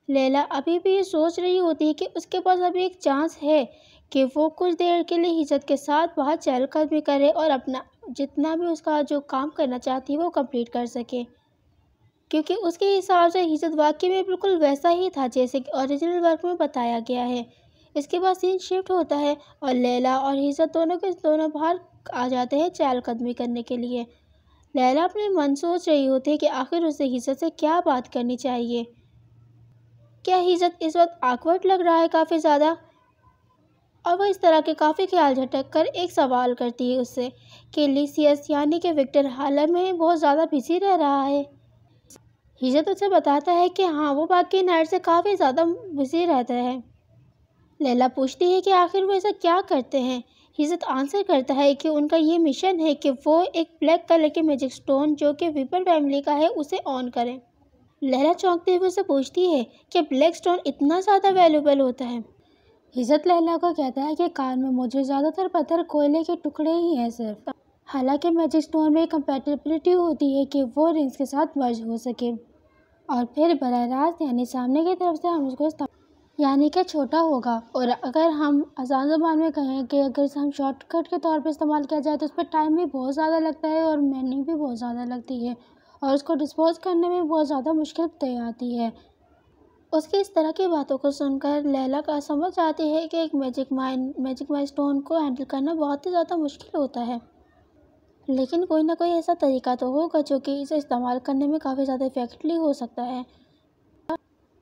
लैला अभी भी ये सोच रही होती है कि उसके पास अभी एक चांस है कि वो कुछ देर के लिए इज़्ज़त के साथ बाहर चहलकदमी करे और अपना जितना भी उसका जो काम करना चाहती है वो कंप्लीट कर सके, क्योंकि उसके हिसाब से इज़्ज़त वाकई में बिल्कुल वैसा ही था जैसे कि ओरिजिनल वर्क में बताया गया है। इसके बाद सीन शिफ्ट होता है और लैला और इज़्ज़त दोनों के दोनों बाहर आ जाते हैं चहलकदमी करने के लिए। लैला अपने मन सोच रही होती है कि आखिर उसे इज़्ज़त से क्या बात करनी चाहिए। क्या इज़्ज़त इस वक्त ऑकवर्ड लग रहा है काफ़ी ज़्यादा, और वह इस तरह के काफ़ी ख्याल झटक कर एक सवाल करती है उससे कि लिसियस यानी कि विक्टर हाल में बहुत ज़्यादा बिजी रह रहा है। इज़्ज़त उसे बताता है कि हाँ, वो बाकी नाइट से काफ़ी ज़्यादा बिजी रहता है। लैला पूछती है कि आखिर वो ऐसा क्या करते हैं। इज़्ज़त आंसर करता है कि उनका ये मिशन है कि वो एक ब्लैक कलर के मैजिक स्टोन जो कि विपर फैमिली का है उसे ऑन करें। लैला चौंकते हुए उसे पूछती है कि ब्लैक स्टोन इतना ज़्यादा वैल्यूबल होता है। इज़्ज़त लैला को कहता है कि कार में मौजूद ज़्यादातर पत्थर कोयले के टुकड़े ही हैं सिर्फ। हालांकि मैजिक स्टोन में कंपैटिबिलिटी होती है कि वो रिंग्स के साथ मर्ज हो सके, और फिर बराह रास्त यानी सामने की तरफ से हम उसको यानी कि छोटा होगा। और अगर हम आसान ज़बान में कहें कि अगर हम शॉर्टकट के तौर पर इस्तेमाल किया जाए तो उस पर टाइम भी बहुत ज़्यादा लगता है और मनी भी बहुत ज़्यादा लगती है, और उसको डिस्पोज करने में बहुत ज़्यादा मुश्किल तय आती है। उसकी इस तरह की बातों को सुनकर लैला का समझ आती है कि एक मैजिक माइंड स्टोन को हैंडल करना बहुत ही ज़्यादा मुश्किल होता है। लेकिन कोई ना कोई ऐसा तरीका तो होगा जो कि इसे इस्तेमाल करने में काफ़ी ज़्यादा इफेक्टिवली हो सकता है।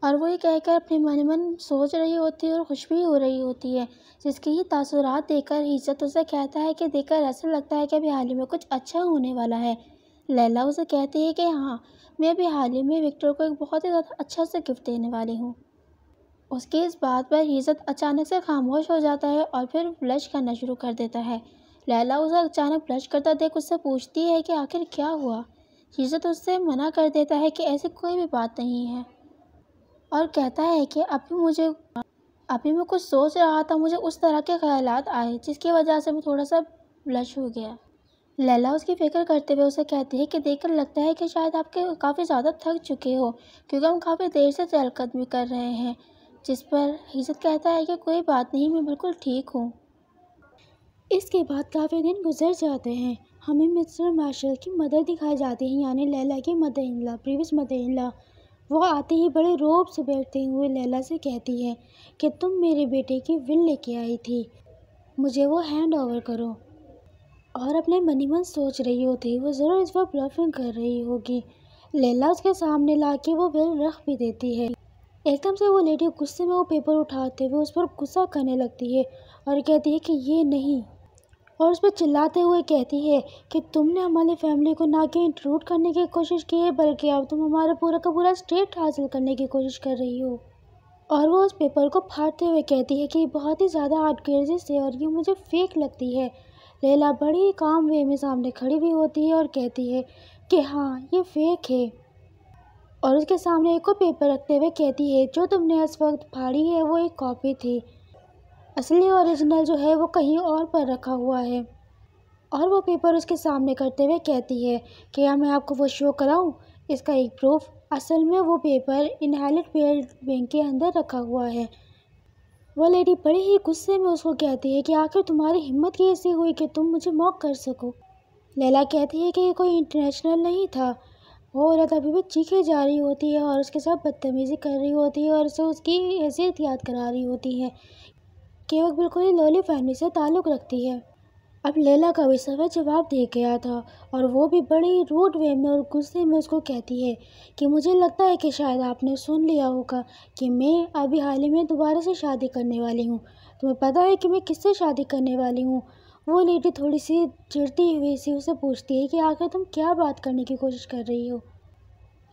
और वो ये कहकर अपने मन ही मन सोच रही होती है और खुश भी हो रही होती है, जिसके ये तासुरात देखकर इज़्ज़त उसे कहता है कि देखकर ऐसा लगता है कि अभी हाल ही में कुछ अच्छा होने वाला है। लैला उसे कहती है कि हाँ, मैं अभी हाल ही में विक्टर को एक बहुत ही ज़्यादा अच्छा सा गिफ्ट देने वाली हूँ। उसकी इस बात पर इज़्ज़त अचानक से खामोश हो जाता है और फिर ब्लश करना शुरू कर देता है। लैला उसे अचानक ब्लश करता देख उससे पूछती है कि आखिर क्या हुआ। इज़्ज़त उससे मना कर देता है कि ऐसी कोई भी बात नहीं है और कहता है कि अभी मैं कुछ सोच रहा था, मुझे उस तरह के ख्यालात आए जिसकी वजह से मैं थोड़ा सा ब्लश हो गया। लैला उसकी फिक्र करते हुए उसे कहती है कि देखकर लगता है कि शायद आपके काफ़ी ज़्यादा थक चुके हो, क्योंकि हम काफ़ी देर से चहलकदमी कर रहे हैं। जिस पर इज़्ज़त कहता है कि कोई बात नहीं, मैं बिल्कुल ठीक हूँ। इसके बाद काफ़ी दिन गुजर जाते हैं। हमें मिस्टर मार्शल की मदर दिखाई जाती है, यानी लैला की mother in law, previous mother in law. वो आते ही बड़े रौब से बैठते हुए लैला से कहती है कि तुम मेरे बेटे की विल लेके आई थी, मुझे वो हैंड ओवर करो। और अपने मन ही मन सोच रही होती वो ज़रूर इस वक्त ब्लफिंग कर रही होगी। लैला उसके सामने लाके वो विल रख भी देती है। एकदम से वो लेडी गुस्से में वो पेपर उठाते हुए उस पर गुस्सा करने लगती है और कहती है कि ये नहीं, और उस पर चिल्लाते हुए कहती है कि तुमने हमारी फैमिली को ना कि इंट्रूड करने की कोशिश की है, बल्कि अब तुम हमारा पूरा का पूरा स्टेट हासिल करने की कोशिश कर रही हो। और वो उस पेपर को फाड़ते हुए कहती है कि ये बहुत ही ज़्यादा आउटरेजियस है और ये मुझे फेक लगती है। लैला बड़ी काम वे में सामने खड़ी हुई होती है और कहती है कि हाँ, ये फेक है। और उसके सामने एक और पेपर रखते हुए कहती है जो तुमने इस वक्त फाड़ी है वो एक कॉपी थी, असली ओरिजिनल जो है वो कहीं और पर रखा हुआ है। और वो पेपर उसके सामने करते हुए कहती है कि क्या मैं आपको वो शो कराऊं, इसका एक प्रूफ। असल में वो पेपर इनहैलिट बैंक के अंदर रखा हुआ है। वो लेडी बड़े ही गुस्से में उसको कहती है कि आखिर तुम्हारी हिम्मत कैसे हुई कि तुम मुझे मॉक कर सको। लैला कहती है कि ये कोई इंटरनेशनल नहीं था। वो औरत अभी भी चीखे जा रही होती है और उसके साथ बदतमीज़ी कर रही होती है और उसे उसकी हैसियत याद करा रही होती है कि वो बिल्कुल ही लोली फैमिली से ताल्लुक़ रखती है। अब लैला का भी सवाल जवाब दे गया था और वो भी बड़ी रूड वे में और गुस्से में उसको कहती है कि मुझे लगता है कि शायद आपने सुन लिया होगा कि मैं अभी हाल ही में दोबारा से शादी करने वाली हूँ। तुम्हें पता है कि मैं किससे शादी करने वाली हूँ? वो लेडी थोड़ी सी चिढ़ती हुई सी उसे पूछती है कि आखिर तुम क्या बात करने की कोशिश कर रही हो।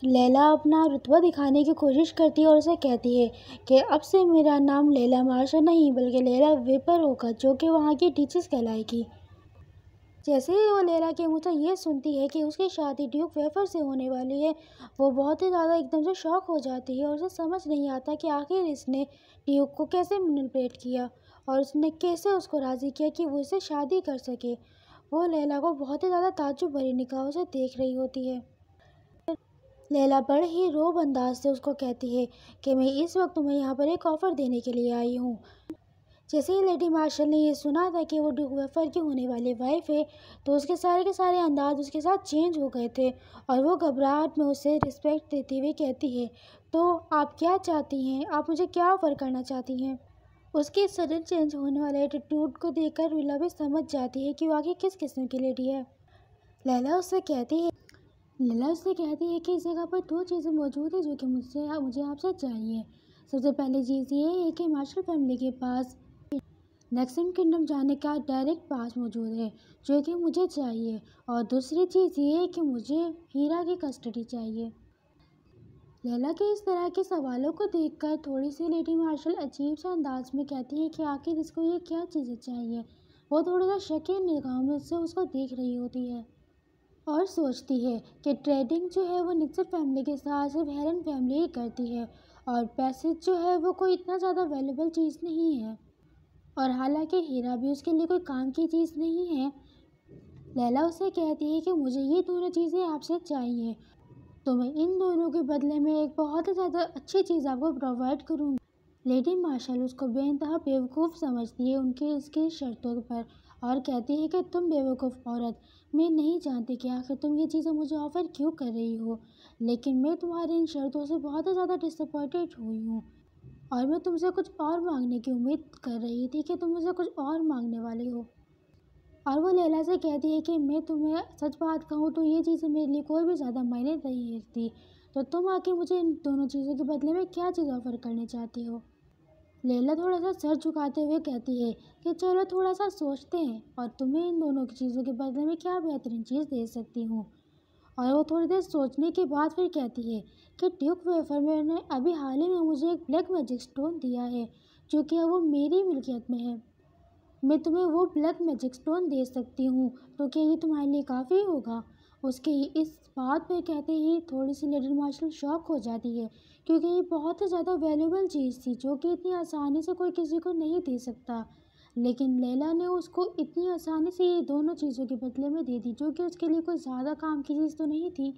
लैला अपना रुतबा दिखाने की कोशिश करती है और उसे कहती है कि अब से मेरा नाम लैला मार्शल नहीं बल्कि लैला वेपर होगा, जो कि वहाँ की टीचर्स कहलाएगी। जैसे ही वो लैला के मुँह से ये सुनती है कि उसकी शादी ड्यूक वेफर से होने वाली है, वो बहुत ही ज़्यादा एकदम से शॉक हो जाती है और उसे समझ नहीं आता कि आखिर इसने ड्यूक को कैसे मैनिपुलेट किया और उसने कैसे उसको राज़ी किया कि वो इससे शादी कर सके। वो लैला को बहुत ही ज़्यादा ताज्जुब भरी निगाहों से देख रही होती है। लैला बड़े ही रोब अंदाज से उसको कहती है कि मैं इस वक्त तुम्हें यहाँ पर एक ऑफ़र देने के लिए आई हूँ। जैसे ही लेडी मार्शल ने ये सुना था कि वो ड्यूक वेफर की होने वाली वाइफ है, तो उसके सारे के सारे अंदाज उसके साथ चेंज हो गए थे और वो घबराहट में उसे रिस्पेक्ट देते हुए कहती है, तो आप क्या चाहती हैं, आप मुझे क्या ऑफ़र करना चाहती हैं। उसके सडन चेंज होने वाले एटीट्यूड को देखकर विला भी समझ जाती है कि वाकई किस किस्म की लेडी है। लैला उससे कहती है कि इस जगह पर दो चीज़ें मौजूद है जो कि मुझे आपसे चाहिए। सबसे पहली चीज़ ये है कि मार्शल फैमिली के पास नेक्सिम किंगडम जाने का डायरेक्ट पास मौजूद है जो कि मुझे चाहिए, और दूसरी चीज़ ये है कि मुझे हीरा की कस्टडी चाहिए। लैला के इस तरह के सवालों को देखकर थोड़ी सी लेडी मार्शल अजीब से अंदाज में कहती है कि आखिर इसको ये क्या चीज़ें चाहिए। वो थोड़ा सा शकीन निगाहों से उसको देख रही होती है और सोचती है कि ट्रेडिंग जो है वो निक्सन फैमिली के साथ सिर्फ हेरन फैमिली ही करती है और पैसे जो है वो कोई इतना ज़्यादा वैल्यूबल चीज़ नहीं है, और हालांकि हीरा भी उसके लिए कोई काम की चीज़ नहीं है। लैला उसे कहती है कि मुझे ये दोनों चीज़ें आपसे चाहिए, तो मैं इन दोनों के बदले में एक बहुत ही ज़्यादा अच्छी चीज़ आपको प्रोवाइड करूँगी। लेडी मार्शल उसको बेइंतहा बेवकूफ़ समझती है उनकी इसकी शर्तों पर और कहती है कि तुम बेवकूफ़ औरत, मैं नहीं जानती कि आखिर तुम ये चीज़ें मुझे ऑफ़र क्यों कर रही हो, लेकिन मैं तुम्हारी इन शर्तों से बहुत ही ज़्यादा डिसअपॉइंटेड हुई हूँ और मैं तुमसे कुछ और मांगने की उम्मीद कर रही थी कि तुम मुझसे कुछ और मांगने वाली हो। और वो लैला से कहती है कि मैं तुम्हें सच बात कहूँ तो ये चीज़ें मेरे लिए कोई भी ज़्यादा मायने नहीं रखती, तो तुम आके मुझे इन दोनों चीज़ों के बदले में क्या चीज़ ऑफर करनी चाहती हो। लैला थोड़ा सा सर झुकाते हुए कहती है कि चलो थोड़ा सा सोचते हैं और तुम्हें इन दोनों की चीज़ों के बदले में क्या बेहतरीन चीज़ दे सकती हूँ। और वो थोड़ी देर सोचने के बाद फिर कहती है कि ड्यूक वेफर ने अभी हाल ही में मुझे एक ब्लैक मैजिक स्टोन दिया है, जो कि अब वो मेरी मिल्कियत में है। मैं तुम्हें वो ब्लैक मैजिक स्टोन दे सकती हूँ, तो क्या ये तुम्हारे लिए काफ़ी होगा। उसके इस बात पे कहते ही थोड़ी सी लेडी मार्शल शॉक हो जाती है, क्योंकि ये बहुत ही ज़्यादा वैल्यूबल चीज़ थी जो कि इतनी आसानी से कोई किसी को नहीं दे सकता। लेकिन लैला ने उसको इतनी आसानी से ये दोनों चीज़ों के बदले में दे दी, जो कि उसके लिए कोई ज़्यादा काम की चीज़ तो नहीं थी।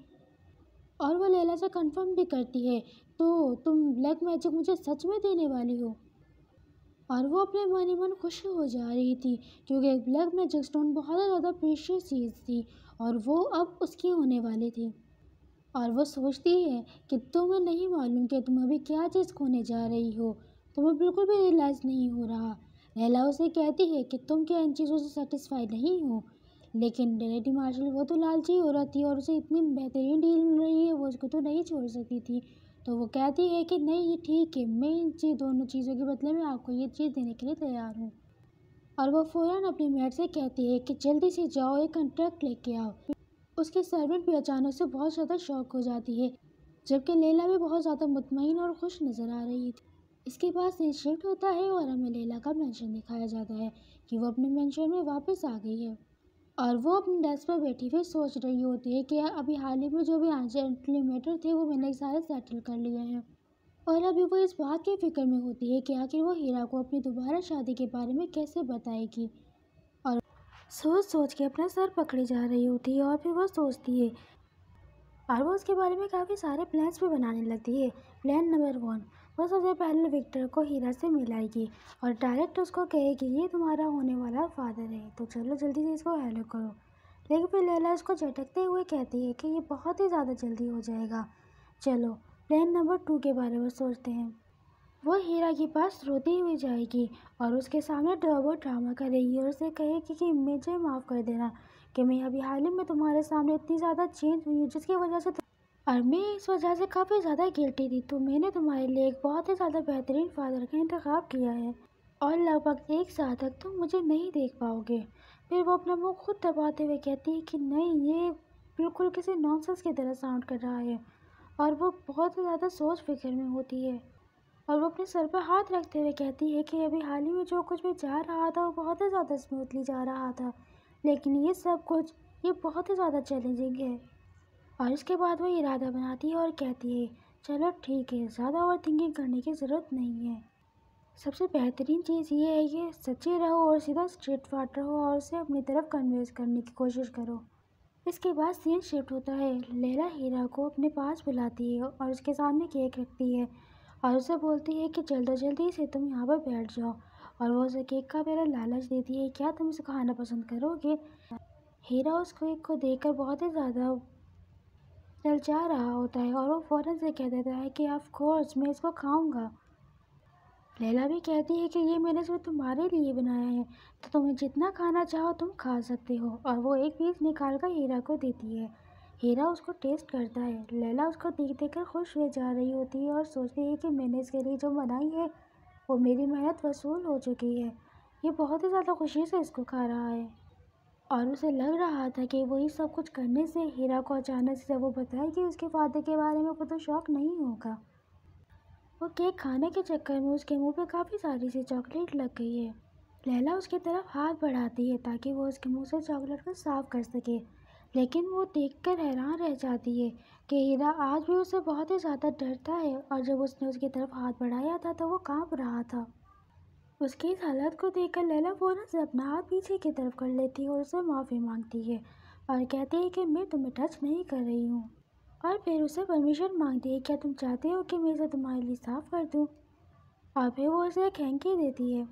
और वो लैला से कंफर्म भी करती है, तो तुम ब्लैक मैजिक मुझे सच में देने वाली हो। और वो अपने मन ही मन खुश हो जा रही थी, क्योंकि ब्लैक मैजिक स्टोन बहुत ही ज़्यादा प्रीशियस चीज़ थी और वो अब उसकी होने वाली थी। और वो सोचती है कि तुम्हें नहीं मालूम कि तुम अभी क्या चीज़ खोने जा रही हो, तुम्हें बिल्कुल भी रियलाइज़ नहीं हो रहा। लैला उसे कहती है कि तुम क्या इन चीज़ों से सेटिस्फाई नहीं हो, लेकिन लेडी मार्शल वो तो लालची हो रही थी और उसे इतनी बेहतरीन डील मिल रही है, वो उसको तो नहीं छोड़ सकती थी। तो वो कहती है कि नहीं, ये ठीक है, मैं इन दोनों चीज़ों के बदले में आपको ये चीज़ देने के लिए तैयार हूँ। और वो फ़ौरन अपनी मेड से कहती है कि जल्दी से जाओ, एक कॉन्ट्रैक्ट लेके आओ। उसकी सर्वेंट भी अचानक से बहुत ज़्यादा शॉक हो जाती है, जबकि लैला भी बहुत ज़्यादा मुतमईन और खुश नज़र आ रही थी। इसके बाद सीन शिफ्ट होता है और हमें लैला का मेंशन दिखाया जाता है कि वो अपने मेंशन में वापस आ गई है। और वो अपनी डेस्क पर बैठी हुई सोच रही होती है कि अभी हाल ही में जो भी अर्जेंटली मैटर थे वो मैंने सारे सेटल कर लिए हैं। और अभी वो इस बात की फिक्र में होती है कि आखिर वो हीरा को अपनी दोबारा शादी के बारे में कैसे बताएगी। और सोच सोच के अपना सर पकड़े जा रही होती है और फिर वो सोचती है और वो उसके बारे में काफ़ी सारे प्लान्स भी बनाने लगती है। प्लान नंबर 1, वो सबसे पहले विक्टर को हीरा से मिलाएगी और डायरेक्ट उसको कहेगी ये तुम्हारा होने वाला फादर है, तो चलो जल्दी से इसको हेलो करो। लेकिन फिर लैला उसको झटकते हुए कहती है कि ये बहुत ही ज़्यादा जल्दी हो जाएगा, चलो प्लान नंबर 2 के बारे में सोचते हैं। वो हीरा के पास रोती हुई जाएगी और उसके सामने डबल ड्रामा करेगी और उसे कहेगी कि मुझे माफ़ कर देना कि मैं अभी हाल ही में तुम्हारे सामने इतनी ज़्यादा चेंज हुई हूँ, जिसकी वजह से और मैं इस वजह से काफ़ी ज़्यादा गिल्टी थी, तो मैंने तुम्हारे लिए एक बहुत ही ज़्यादा बेहतरीन फादर का इंतखाब किया है और लगभग 1 साल तक तुम मुझे नहीं देख पाओगे। फिर वो अपना मुँह खुद दबाते हुए कहती है कि नहीं, ये बिल्कुल किसी नॉनसेंस की तरह साउंड कर रहा है। और वो बहुत ही ज़्यादा सोच फिक्र में होती है और वो अपने सर पर हाथ रखते हुए कहती है कि अभी हाल ही में जो कुछ भी जा रहा था वो बहुत ही ज़्यादा स्मूथली जा रहा था, लेकिन ये सब कुछ ये बहुत ही ज़्यादा चैलेंजिंग है। और इसके बाद वो इरादा बनाती है और कहती है चलो ठीक है, ज़्यादा ओवर थिंकिंग करने की ज़रूरत नहीं है। सबसे बेहतरीन चीज़ ये है कि सच्चे रहो और सीधा स्ट्रेट फॉरवर्ड रहो और उसे अपनी तरफ कन्विंस करने की कोशिश करो। इसके बाद सीन शिफ्ट होता है। लैला हीरा को अपने पास बुलाती है और उसके सामने केक रखती है और उसे बोलती है कि जल्दी से तुम यहाँ पर बैठ जाओ। और वो उसे केक का मेरा लालच देती है, क्या तुम इसे खाना पसंद करोगे। हीरा उस केक को देखकर बहुत ही ज़्यादा ललचा रहा होता है और वो फ़ौरन से कह देता है कि ऑफ कोर्स मैं इसको खाऊंगा। लैला भी कहती है कि ये मैंने सिर्फ तुम्हारे लिए बनाया है, तो तुम्हें जितना खाना चाहो तुम खा सकते हो। और वो एक पीस निकाल कर हीरा को देती है। हीरा उसको टेस्ट करता है। लैला उसको देख देख कर खुश हो जा रही होती है और सोचती है कि मैंने इसके लिए जो बनाई है वो मेरी मेहनत वसूल हो चुकी है। ये बहुत ही ज़्यादा खुशी से इसको खा रहा है और उसे लग रहा था कि वही सब कुछ करने से हीरा को अचानक से जब वो बताएगी उसके फादर के बारे में, वो तो शौक नहीं होगा। वो केक खाने के चक्कर में उसके मुंह पे काफ़ी सारी सी चॉकलेट लग गई है। लैला उसकी तरफ हाथ बढ़ाती है ताकि वो उसके मुंह से चॉकलेट को साफ कर सके, लेकिन वो देखकर हैरान रह जाती है कि हीरा आज भी उससे बहुत ही ज़्यादा डरता है और जब उसने उसकी तरफ हाथ बढ़ाया था तो वो काँप रहा था। उसकी इस हालत को देखकर लैला फ़ौरन से अपना हाथ पीछे की तरफ कर लेती है और उससे माफ़ी मांगती है और कहती है कि मैं तुम्हें टच नहीं कर रही हूँ। और फिर उससे परमिशन मांगती है, क्या तुम चाहते हो कि मैं इसे तुम्हारे लिए साफ़ कर दूँ। और फिर वो उसे एक हैंकी देती है।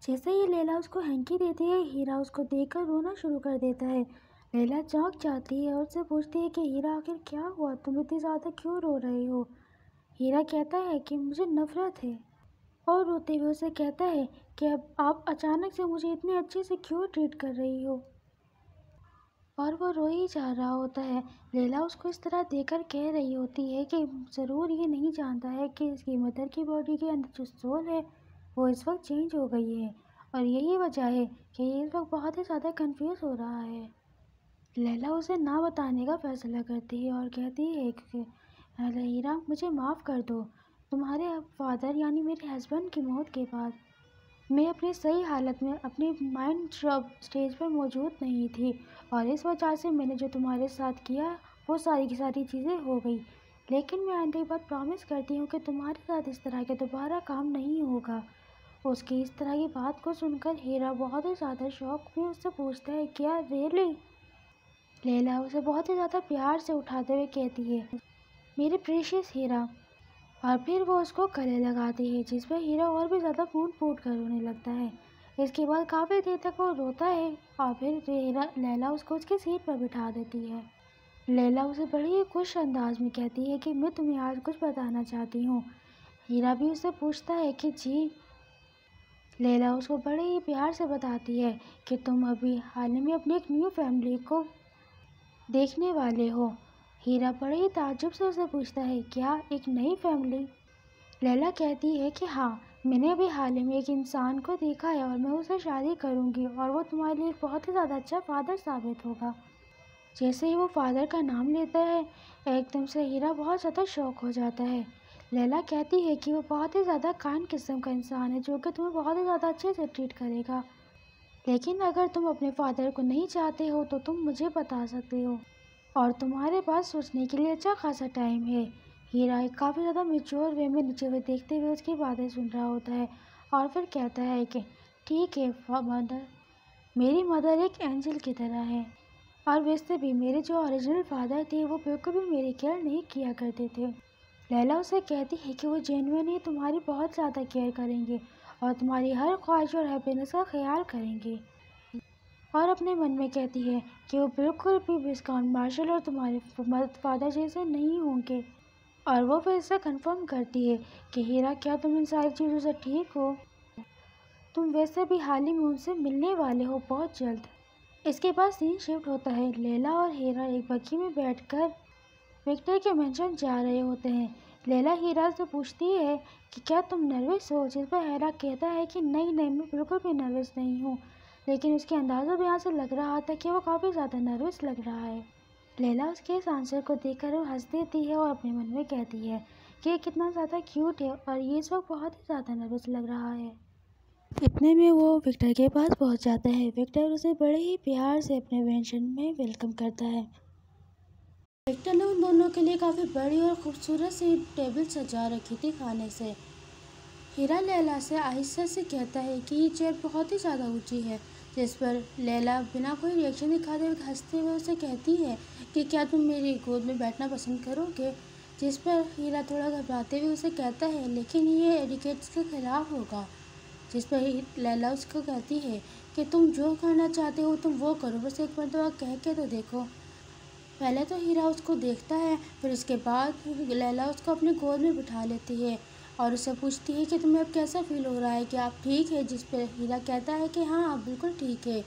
जैसे ही लैला उसको हैंकी देती है, हीरा उसको देखकर रोना शुरू कर देता है। लैला चौंक जाती है और उससे पूछती है कि हीरा आखिर क्या हुआ, तुम इतनी ज़्यादा क्यों रो रहे हो। हीरा कहता है कि मुझे नफ़रत है। और रोते हुए उसे कहता है कि अब आप अचानक से मुझे इतने अच्छे से क्यों ट्रीट कर रही हो। और वो रो ही जा रहा होता है। लैला उसको इस तरह देखकर कह रही होती है कि ज़रूर ये नहीं जानता है कि इसकी मदर की बॉडी के अंदर जो सोल है वो इस वक्त चेंज हो गई है, और यही वजह है कि ये इस वक्त बहुत ही ज़्यादा कंफ्यूज हो रहा है। लैला उसे ना बताने का फैसला करती है और कहती है कि हीरा, मुझे माफ़ कर दो। तुम्हारे फादर यानी मेरे हस्बैंड की मौत के बाद मैं अपनी सही हालत में अपनी माइंड स्टेज पर मौजूद नहीं थी, और इस वजह से मैंने जो तुम्हारे साथ किया वो सारी की सारी चीज़ें हो गई। लेकिन मैं आंटी बात प्रॉमिस करती हूँ कि तुम्हारे साथ इस तरह के दोबारा काम नहीं होगा। उसकी इस तरह की बात को सुनकर हीरा बहुत ही ज़्यादा शौक में उससे पूछता है, क्या रियली? लैला उसे बहुत ही ज़्यादा प्यार से उठाते हुए कहती है, मेरे प्रेशियस हीरा। और फिर वो उसको गले लगाती है, जिस पर हीरा और भी ज़्यादा फूट फूट कर रोने लगता है। इसके बाद काफ़ी देर तक वो रोता है और फिर लैला उसको उसकी सीट पर बिठा देती है। लैला उसे बड़े ही खुश अंदाज में कहती है कि मैं तुम्हें आज कुछ बताना चाहती हूँ। हीरा भी उससे पूछता है कि जी। लैला उसको बड़े ही प्यार से बताती है कि तुम अभी हाल ही में अपनी एक न्यू फैमिली को देखने वाले हो। हीरा बड़े ही ताज्जुब से उसे पूछता है, क्या एक नई फैमिली? लैला कहती है कि हाँ, मैंने अभी हाल ही में एक इंसान को देखा है और मैं उससे शादी करूँगी, और वो तुम्हारे लिए बहुत ही ज़्यादा अच्छा फादर साबित होगा। जैसे ही वो फादर का नाम लेता है, एकदम से हीरा बहुत ज़्यादा शॉक हो जाता है। लैला कहती है कि वो बहुत ही ज़्यादा काइंड किस्म का इंसान है, जो कि तुम्हें बहुत ही ज़्यादा अच्छे से ट्रीट करेगा। लेकिन अगर तुम अपने फादर को नहीं चाहते हो तो तुम मुझे बता सकते हो, और तुम्हारे पास सोचने के लिए अच्छा खासा टाइम है। हीरा एक काफ़ी ज़्यादा मैच्योर वे में नीचे हुए देखते हुए उसकी बातें सुन रहा होता है, और फिर कहता है कि ठीक है मदर, मेरी मदर एक एंजल की तरह है, और वैसे भी मेरे जो ओरिजिनल फादर थे वो बिल्कुल भी मेरी केयर नहीं किया करते थे। लैला उसे कहती है कि वो जेन्युइनली तुम्हारी बहुत ज़्यादा केयर करेंगे और तुम्हारी हर ख्वाहिश और हैप्पीनेस का ख्याल करेंगे, और अपने मन में कहती है कि वो बिल्कुल भी विस्कॉन मार्शल और तुम्हारे फादर जैसे नहीं होंगे। और वो फिर से कंफर्म करती है कि हीरा, क्या तुम इन सारी चीज़ों से ठीक हो? तुम वैसे भी हाल ही में उनसे मिलने वाले हो बहुत जल्द। इसके बाद सीन शिफ्ट होता है। लैला और हीरा एक बग्गी में बैठकर विक्टर के मेंशन जा रहे होते हैं। लैला हीरा से पूछती है कि क्या तुम नर्वस हो, जिस पर हीरा कहता है कि नहीं नहीं, मैं बिल्कुल भी नर्वस नहीं हूँ। लेकिन उसके अंदाज़ा बयान से लग रहा था कि वो काफ़ी ज़्यादा नर्वस लग रहा है। लैला उसके इस आंसर को देखकर वो हंस देती है और अपने मन में कहती है कि ये कितना ज़्यादा क्यूट है और ये इस वक्त बहुत ही ज़्यादा नर्वस लग रहा है। इतने में वो विक्टर के पास पहुंच जाता है। विक्टर उसे बड़े ही प्यार से अपने मेंशन में वेलकम करता है। विक्टर ने उन दोनों के लिए काफ़ी बड़ी और खूबसूरत सी टेबल सजा रखी थी खाने से। हीरा लैला से आहिस्ता से कहता है कि ये चेयर बहुत ही ज़्यादा ऊंची है, जिस पर लैला बिना कोई रिएक्शन दिखाते हुए हंसते हुए उसे कहती है कि क्या तुम मेरी गोद में बैठना पसंद करोगे? जिस पर हीरा थोड़ा घबराते हुए उसे कहता है, लेकिन ये एटिकेट्स के खिलाफ होगा। जिस पर लैला उसको कहती है कि तुम जो करना चाहते हो तुम वो करो, बस एक मरतबा कह के तो देखो। पहले तो हीरा उसको देखता है, फिर उसके बाद लैला उसको अपनी गोद में बिठा लेती है और उससे पूछती है कि तुम्हें अब कैसा फील हो रहा है, कि आप ठीक है? जिस पर हीरा कहता है कि हाँ, आप बिल्कुल ठीक है।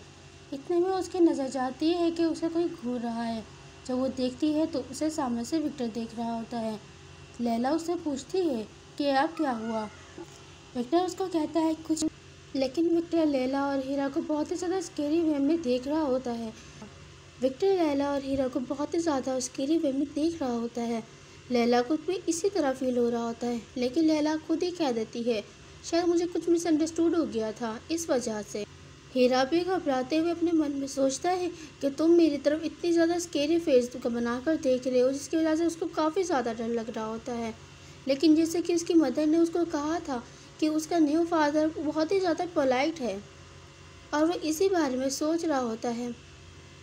इतने में उसकी नज़र जाती है कि उसे कोई घूर रहा है। जब वो देखती है तो उसे सामने से विक्टर देख रहा होता है। लैला उससे पूछती है कि अब क्या हुआ? विक्टर उसको कहता है कुछ, लेकिन विक्टर लैला और हीरा को बहुत ही ज़्यादा स्केरी वे में देख रहा होता है। विक्टर लैला और हीरा को बहुत ही ज़्यादा स्केरी वे में देख रहा होता है। लैला को भी इसी तरह फील हो रहा होता है, लेकिन लैला खुद ही कह देती है, शायद मुझे कुछ मिसअंडरस्टूड हो गया था, इस वजह से। हीरा भी घबराते हुए अपने मन में सोचता है कि तुम मेरी तरफ इतनी ज़्यादा स्केरी फेस का बनाकर देख रहे हो, जिसकी वजह से उसको काफ़ी ज़्यादा डर लग रहा होता है। लेकिन जैसे कि उसकी मदर ने उसको कहा था कि उसका न्यू फादर बहुत ही ज़्यादा पोलाइट है, और वो इसी बारे में सोच रहा होता है।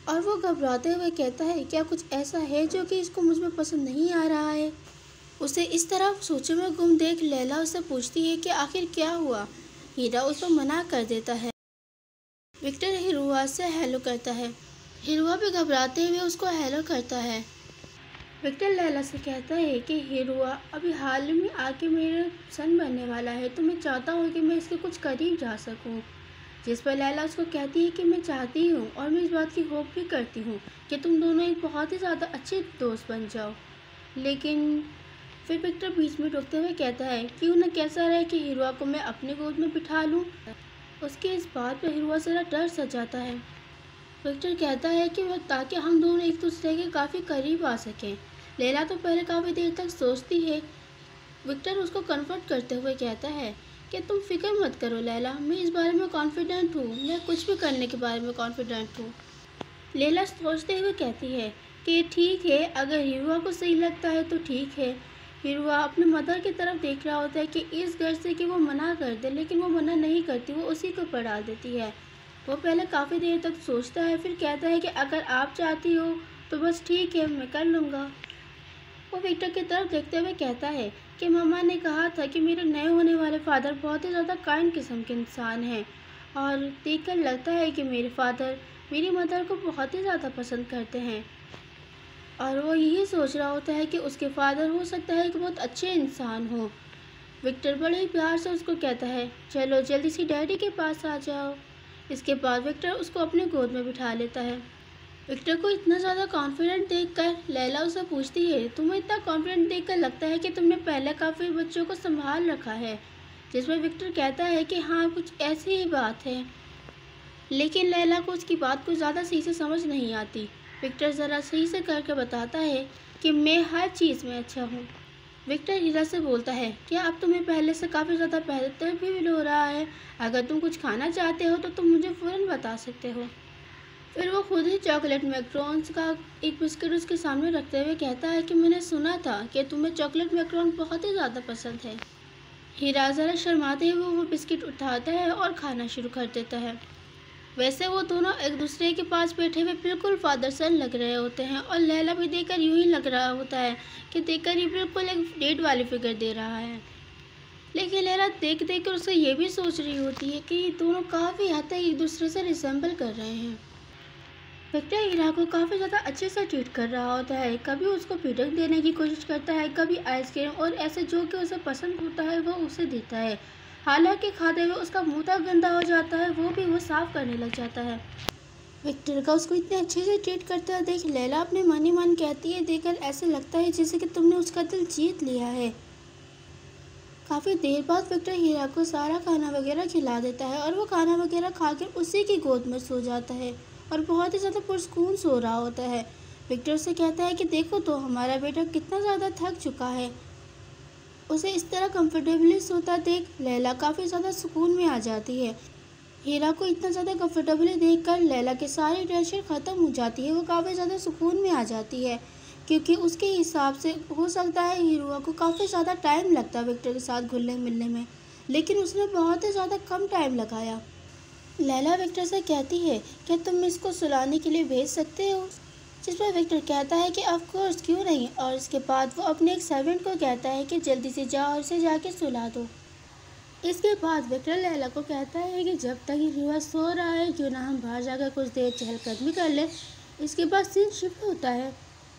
और वो घबराते हुए कहता है, क्या कुछ ऐसा है जो कि इसको मुझ में पसंद नहीं आ रहा है? उसे इस तरह सोचों में गुम देख लैला उससे पूछती है कि आखिर क्या हुआ? हीरा उसको मना कर देता है। विक्टर हिरुआ से हेलो करता है। हिरुआ भी घबराते हुए उसको हेलो करता है। विक्टर लैला से कहता है कि हिरुआ अभी हाल में आके मेरा सन बनने वाला है, तो मैं चाहता हूँ कि मैं इसके कुछ करीब जा सकूँ। जिस पर लैला उसको कहती है कि मैं चाहती हूँ और मैं इस बात की होप भी करती हूँ कि तुम दोनों एक बहुत ही ज़्यादा अच्छे दोस्त बन जाओ। लेकिन फिर विक्टर बीच में टोकते हुए कहता है क्यों न कैसा रहे कि हिरुआ को मैं अपने गोद में बिठा लूँ। उसके इस बात पर हिरुआ ज़रा डर सा जाता है। विक्टर कहता है कि ताकि हम दोनों एक दूसरे के काफ़ी करीब आ सकें। लैला तो पहले काफ़ी देर तक सोचती है। विक्टर उसको कन्फर्ट करते हुए कहता है कि तुम फिक्र मत करो लैला, मैं इस बारे में कॉन्फिडेंट हूँ, मैं कुछ भी करने के बारे में कॉन्फिडेंट हूँ। लैला सोचते हुए कहती है कि ठीक है, अगर हिरुआ को सही लगता है तो ठीक है। हिरुआ अपने मदर की तरफ देख रहा होता है कि इस घर से कि वो मना कर दे, लेकिन वो मना नहीं करती, वो उसी को पढ़ा देती है। वो पहले काफ़ी देर तक सोचता है, फिर कहता है कि अगर आप चाहती हो तो बस ठीक है, मैं कर लूँगा। वो विक्टर की तरफ देखते हुए कहता है कि मम्मा ने कहा था कि मेरे नए होने वाले फादर बहुत ही ज़्यादा काइंड किस्म के इंसान हैं और देखकर लगता है कि मेरे फादर मेरी मदर को बहुत ही ज़्यादा पसंद करते हैं और वो यही सोच रहा होता है कि उसके फादर हो सकता है कि बहुत अच्छे इंसान हो। विक्टर बड़े ही प्यार से उसको कहता है चलो जल्दी से डैडी के पास आ जाओ। इसके बाद विक्टर उसको अपने गोद में बिठा लेता है। विक्टर को इतना ज़्यादा कॉन्फिडेंट देखकर लैला उसे पूछती है तुम्हें इतना कॉन्फिडेंट देखकर लगता है कि तुमने पहले काफ़ी बच्चों को संभाल रखा है। जिसमें विक्टर कहता है कि हाँ कुछ ऐसी ही बात है, लेकिन लैला को उसकी बात कुछ ज़्यादा सही से समझ नहीं आती। विक्टर ज़रा सही से करके बताता है कि मैं हर चीज़ में अच्छा हूँ। विक्टर हीरा से बोलता है क्या अब तुम्हें पहले से काफ़ी ज़्यादा बेहतर भी फील हो रहा है? अगर तुम कुछ खाना चाहते हो तो तुम मुझे फ़ौरन बता सकते हो। फिर वो खुद ही चॉकलेट मैक्रोन्स का एक बिस्किट उसके सामने रखते हुए कहता है कि मैंने सुना था कि तुम्हें चॉकलेट मैक्रोन बहुत ही ज़्यादा पसंद है। हीरा ज़रा शर्माते हुए वो बिस्किट उठाता है और खाना शुरू कर देता है। वैसे वो दोनों एक दूसरे के पास बैठे हुए बिल्कुल फादर सन लग रहे होते हैं और लैला भी देखकर यूं ही लग रहा होता है कि देखकर ये बिल्कुल एक डेट वाली फिगर दे रहा है। लेकिन लैला देख देख कर उसे ये भी सोच रही होती है कि ये दोनों काफ़ी हद तक एक दूसरे से रिसेंबल कर रहे हैं। विक्टर हीरा को काफ़ी ज़्यादा अच्छे से ट्रीट कर रहा होता है, कभी उसको पीटक देने की कोशिश करता है, कभी आइसक्रीम और ऐसे जो कि उसे पसंद होता है वो उसे देता है। हालांकि खाते हुए उसका मुंह तक गंदा हो जाता है, वो भी वो साफ करने लग जाता है। विक्टर का उसको इतने अच्छे से ट्रीट करते हुए देख लैला अपने मन ही मन कहती है देखकर ऐसे लगता है जैसे कि तुमने उसका दिल जीत लिया है। काफ़ी देर बाद विक्टर हीरा को सारा खाना वगैरह खिला देता है और वो खाना वगैरह खाकर उसी की गोद में सो जाता है और बहुत ही ज़्यादा पुरस्कून सो रहा होता है। विक्टर से कहता है कि देखो तो हमारा बेटा कितना ज़्यादा थक चुका है। उसे इस तरह कंफर्टेबली सोता देख लैला काफ़ी ज़्यादा सुकून में आ जाती है। हीरा को इतना ज़्यादा कंफर्टेबली देखकर लैला की सारी टेंशन ख़त्म हो जाती है, वो काफ़ी ज़्यादा सुकून में आ जाती है क्योंकि उसके हिसाब से हो सकता है हिरुआ को काफ़ी ज़्यादा टाइम लगता है विक्टर के साथ घुलने मिलने में, लेकिन उसने बहुत ही ज़्यादा कम टाइम लगाया। लैला विक्टर से कहती है क्या तुम इसको सुलाने के लिए भेज सकते हो? जिस पर विक्टर कहता है कि ऑफ कोर्स क्यों नहीं, और इसके बाद वो अपने एक सर्वेंट को कहता है कि जल्दी से जाओ और इसे जाके सुला दो। इसके बाद विक्टर लैला को कहता है कि जब तक हिरुआ सो रहा है क्यों ना हम बाहर जाकर कुछ देर चहलकदमी कर लें। इसके बाद सीन शिफ्ट होता है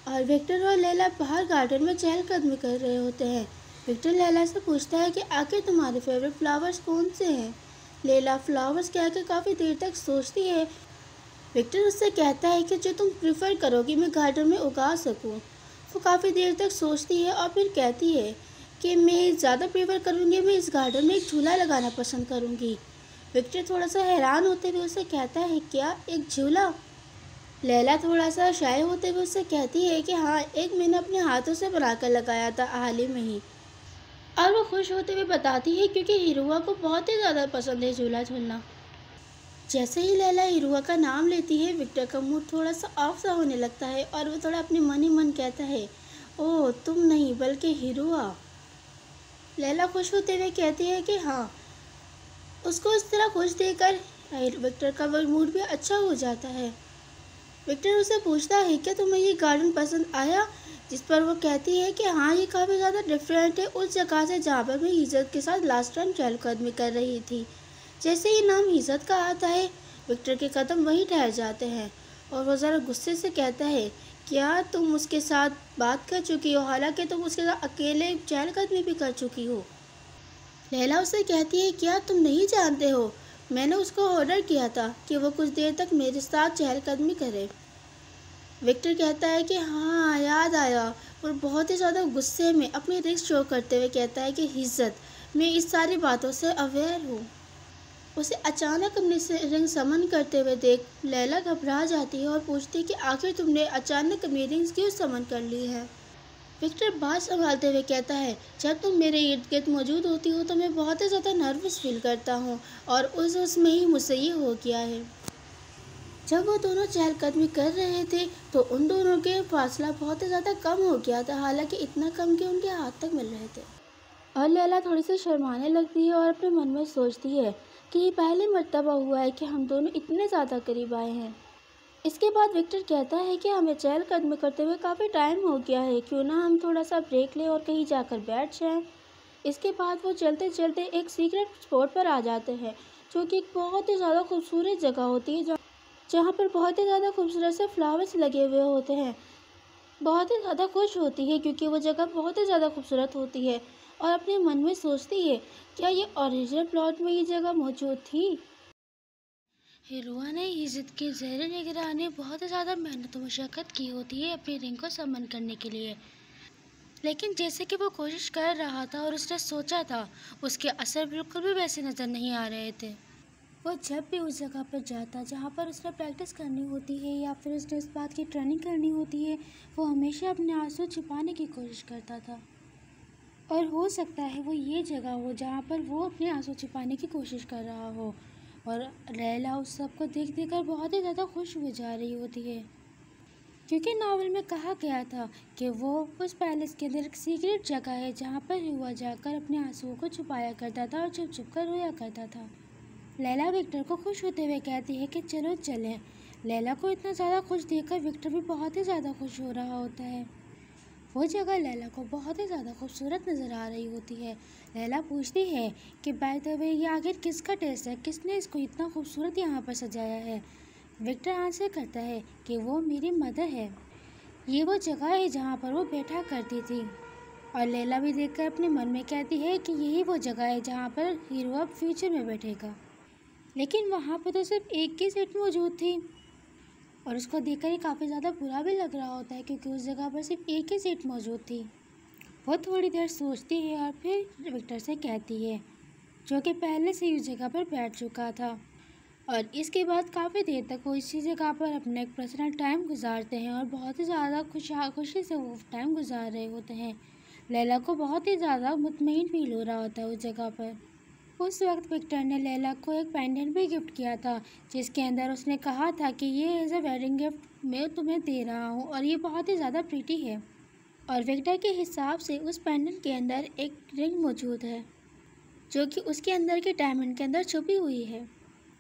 और विक्टर और लैला बाहर गार्डन में चहलकदमी कर रहे होते हैं। विक्टर लैला से पूछता है कि आखिर तुम्हारे फेवरेट फ्लावर्स कौन से हैं? लैला फ्लावर्स कहकर काफ़ी देर तक सोचती है। विक्टर उससे कहता है कि जो तुम प्रिफर करोगी मैं गार्डन में उगा सकूं। वो काफ़ी देर तक सोचती है और फिर कहती है कि मैं ज़्यादा प्रेफर करूँगी, मैं इस गार्डन में एक झूला लगाना पसंद करूँगी। विक्टर थोड़ा सा हैरान होते हुए उससे कहता है क्या एक झूला? लैला थोड़ा सा शाय होते हुए उससे कहती है कि हाँ, एक मैंने अपने हाथों से बनाकर लगाया था हाल ही में ही। और वो खुश होते हुए बताती है क्योंकि हिरुआ को बहुत ही ज़्यादा पसंद है झूला झूलना। जैसे ही लैला हिरुआ का नाम लेती है विक्टर का मूड थोड़ा सा ऑफ सा होने लगता है और वो थोड़ा अपने मन ही मन कहता है ओह तुम नहीं बल्कि हिरुआ। लैला खुश होते हुए कहती है कि हाँ। उसको इस तरह खुश देखकर विक्टर का वो मूड भी अच्छा हो जाता है। विक्टर उसे पूछता है क्या तुम्हें ये गार्डन पसंद आया? जिस पर वो कहती है कि हाँ, ये काफ़ी ज़्यादा डिफरेंट है उस जगह से जहाँ पर मैं इज़्ज़त के साथ लास्ट टाइम चहलकदमी कर रही थी। जैसे ही नाम इज़्ज़त का आता है विक्टर के कदम वहीं ठहर जाते हैं और वो ज़रा गुस्से से कहता है क्या तुम उसके साथ बात कर चुकी हो, हालांकि तुम उसके साथ अकेले चहलकदमी भी कर चुकी हो? लैला उससे कहती है, क्या तुम नहीं जानते हो, मैंने उसको ऑर्डर किया था कि वो कुछ देर तक मेरे साथ चहलकदमी करे। विक्टर कहता है कि हाँ याद आया, और बहुत ही ज़्यादा गुस्से में अपनी रिस्क शो करते हुए कहता है कि इज्जत, मैं इस सारी बातों से अवेयर हूँ। उसे अचानक अपने से रिंग समन करते हुए देख लैला घबरा जाती है और पूछती है कि आखिर तुमने अचानक अपनी रिंग्स क्यों समन कर ली है। विक्टर बात संभालते हुए कहता है, जब तुम मेरे इर्द गिर्द मौजूद होती हो तो मैं बहुत ही ज़्यादा नर्वस फील करता हूँ, और उसमें ही मुझसे ये हो गया है। जब वो दोनों चहलकदमी कर रहे थे तो उन दोनों के फासला बहुत ही ज़्यादा कम हो गया था, हालांकि इतना कम कि उनके हाथ तक मिल रहे थे। और लैला थोड़ी सी शर्माने लगती है और अपने मन में सोचती है कि ये पहली मर्तबा हुआ है कि हम दोनों इतने ज़्यादा करीब आए हैं। इसके बाद विक्टर कहता है कि हमें चहलकदमी करते हुए काफ़ी टाइम हो गया है, क्यों ना हम थोड़ा सा ब्रेक लें और कहीं जाकर बैठ जाएं। इसके बाद वो चलते चलते एक सीक्रेट स्पॉट पर आ जाते हैं, जो कि एक बहुत ही ज़्यादा खूबसूरत जगह होती है, जहाँ पर बहुत ही ज़्यादा खूबसूरत से फ्लावर्स लगे हुए होते हैं। बहुत ही ज़्यादा खुश होती है क्योंकि वो जगह बहुत ही ज़्यादा खूबसूरत होती है, और अपने मन में सोचती है, क्या ये ओरिजिनल प्लॉट में ये जगह मौजूद थी? हीरोआ ने इज़्ज़त की ज़हर निगरानी बहुत ज़्यादा मेहनत और मशक्क़त की होती है अपनी रिंग को समन करने के लिए, लेकिन जैसे कि वो कोशिश कर रहा था और उसने सोचा था, उसके असर बिल्कुल भी वैसे नज़र नहीं आ रहे थे। वो जब भी उस जगह पर जाता जहाँ पर उसने प्रैक्टिस करनी होती है या फिर उसने इस बात की ट्रेनिंग करनी होती है, वो हमेशा अपने आंसू छिपाने की कोशिश करता था। और हो सकता है वो ये जगह हो जहाँ पर वो अपने आंसू छिपाने की कोशिश कर रहा हो, और लैला उस सब को देख देख कर बहुत ही ज़्यादा खुश हो जा रही होती है, क्योंकि नावल में कहा गया था कि वो उस पैलेस के अंदर एक सीक्रेट जगह है जहाँ पर युवा जाकर अपने आंसुओं को छुपाया करता था और छुप छुप कर रोया करता था। लैला विक्टर को खुश होते हुए कहती है कि चलो चलें। लैला को इतना ज़्यादा खुश देखकर विक्टर भी बहुत ही ज़्यादा खुश हो रहा होता है। वो जगह लैला को बहुत ही ज़्यादा खूबसूरत नज़र आ रही होती है। लैला पूछती है कि बाय द वे ये आखिर किसका टेस्ट है, किसने इसको इतना खूबसूरत यहाँ पर सजाया है। विक्टर आंसर करता है कि वो मेरी मदर है, ये वो जगह है जहाँ पर वो बैठा करती थी। और लैला भी देखकर अपने मन में कहती है कि यही वो जगह है जहाँ पर हीरो अब फ्यूचर में बैठेगा। लेकिन वहाँ पर तो सिर्फ एक ही सीट मौजूद थी, और उसको देखकर ही काफ़ी ज़्यादा बुरा भी लग रहा होता है क्योंकि उस जगह पर सिर्फ एक ही सीट मौजूद थी। वो थोड़ी देर सोचती है और फिर विक्टर से कहती है, जो कि पहले से ही उस जगह पर बैठ चुका था। और इसके बाद काफ़ी देर तक वो इसी जगह पर अपना एक पर्सनल टाइम गुजारते हैं और बहुत ही ज़्यादा खुशी से वो टाइम गुजार रहे होते हैं। लैला को बहुत ही ज़्यादा मुतमईन फील हो रहा होता है उस जगह पर। उस वक्त विक्टर ने लैला को एक पेंडेंट भी गिफ्ट किया था, जिसके अंदर उसने कहा था कि ये एज अ वेडिंग गिफ्ट मैं तुम्हें दे रहा हूँ और ये बहुत ही ज़्यादा प्रीटी है। और विक्टर के हिसाब से उस पेंडेंट के अंदर एक रिंग मौजूद है, जो कि उसके अंदर के डायमंड के अंदर छुपी हुई है।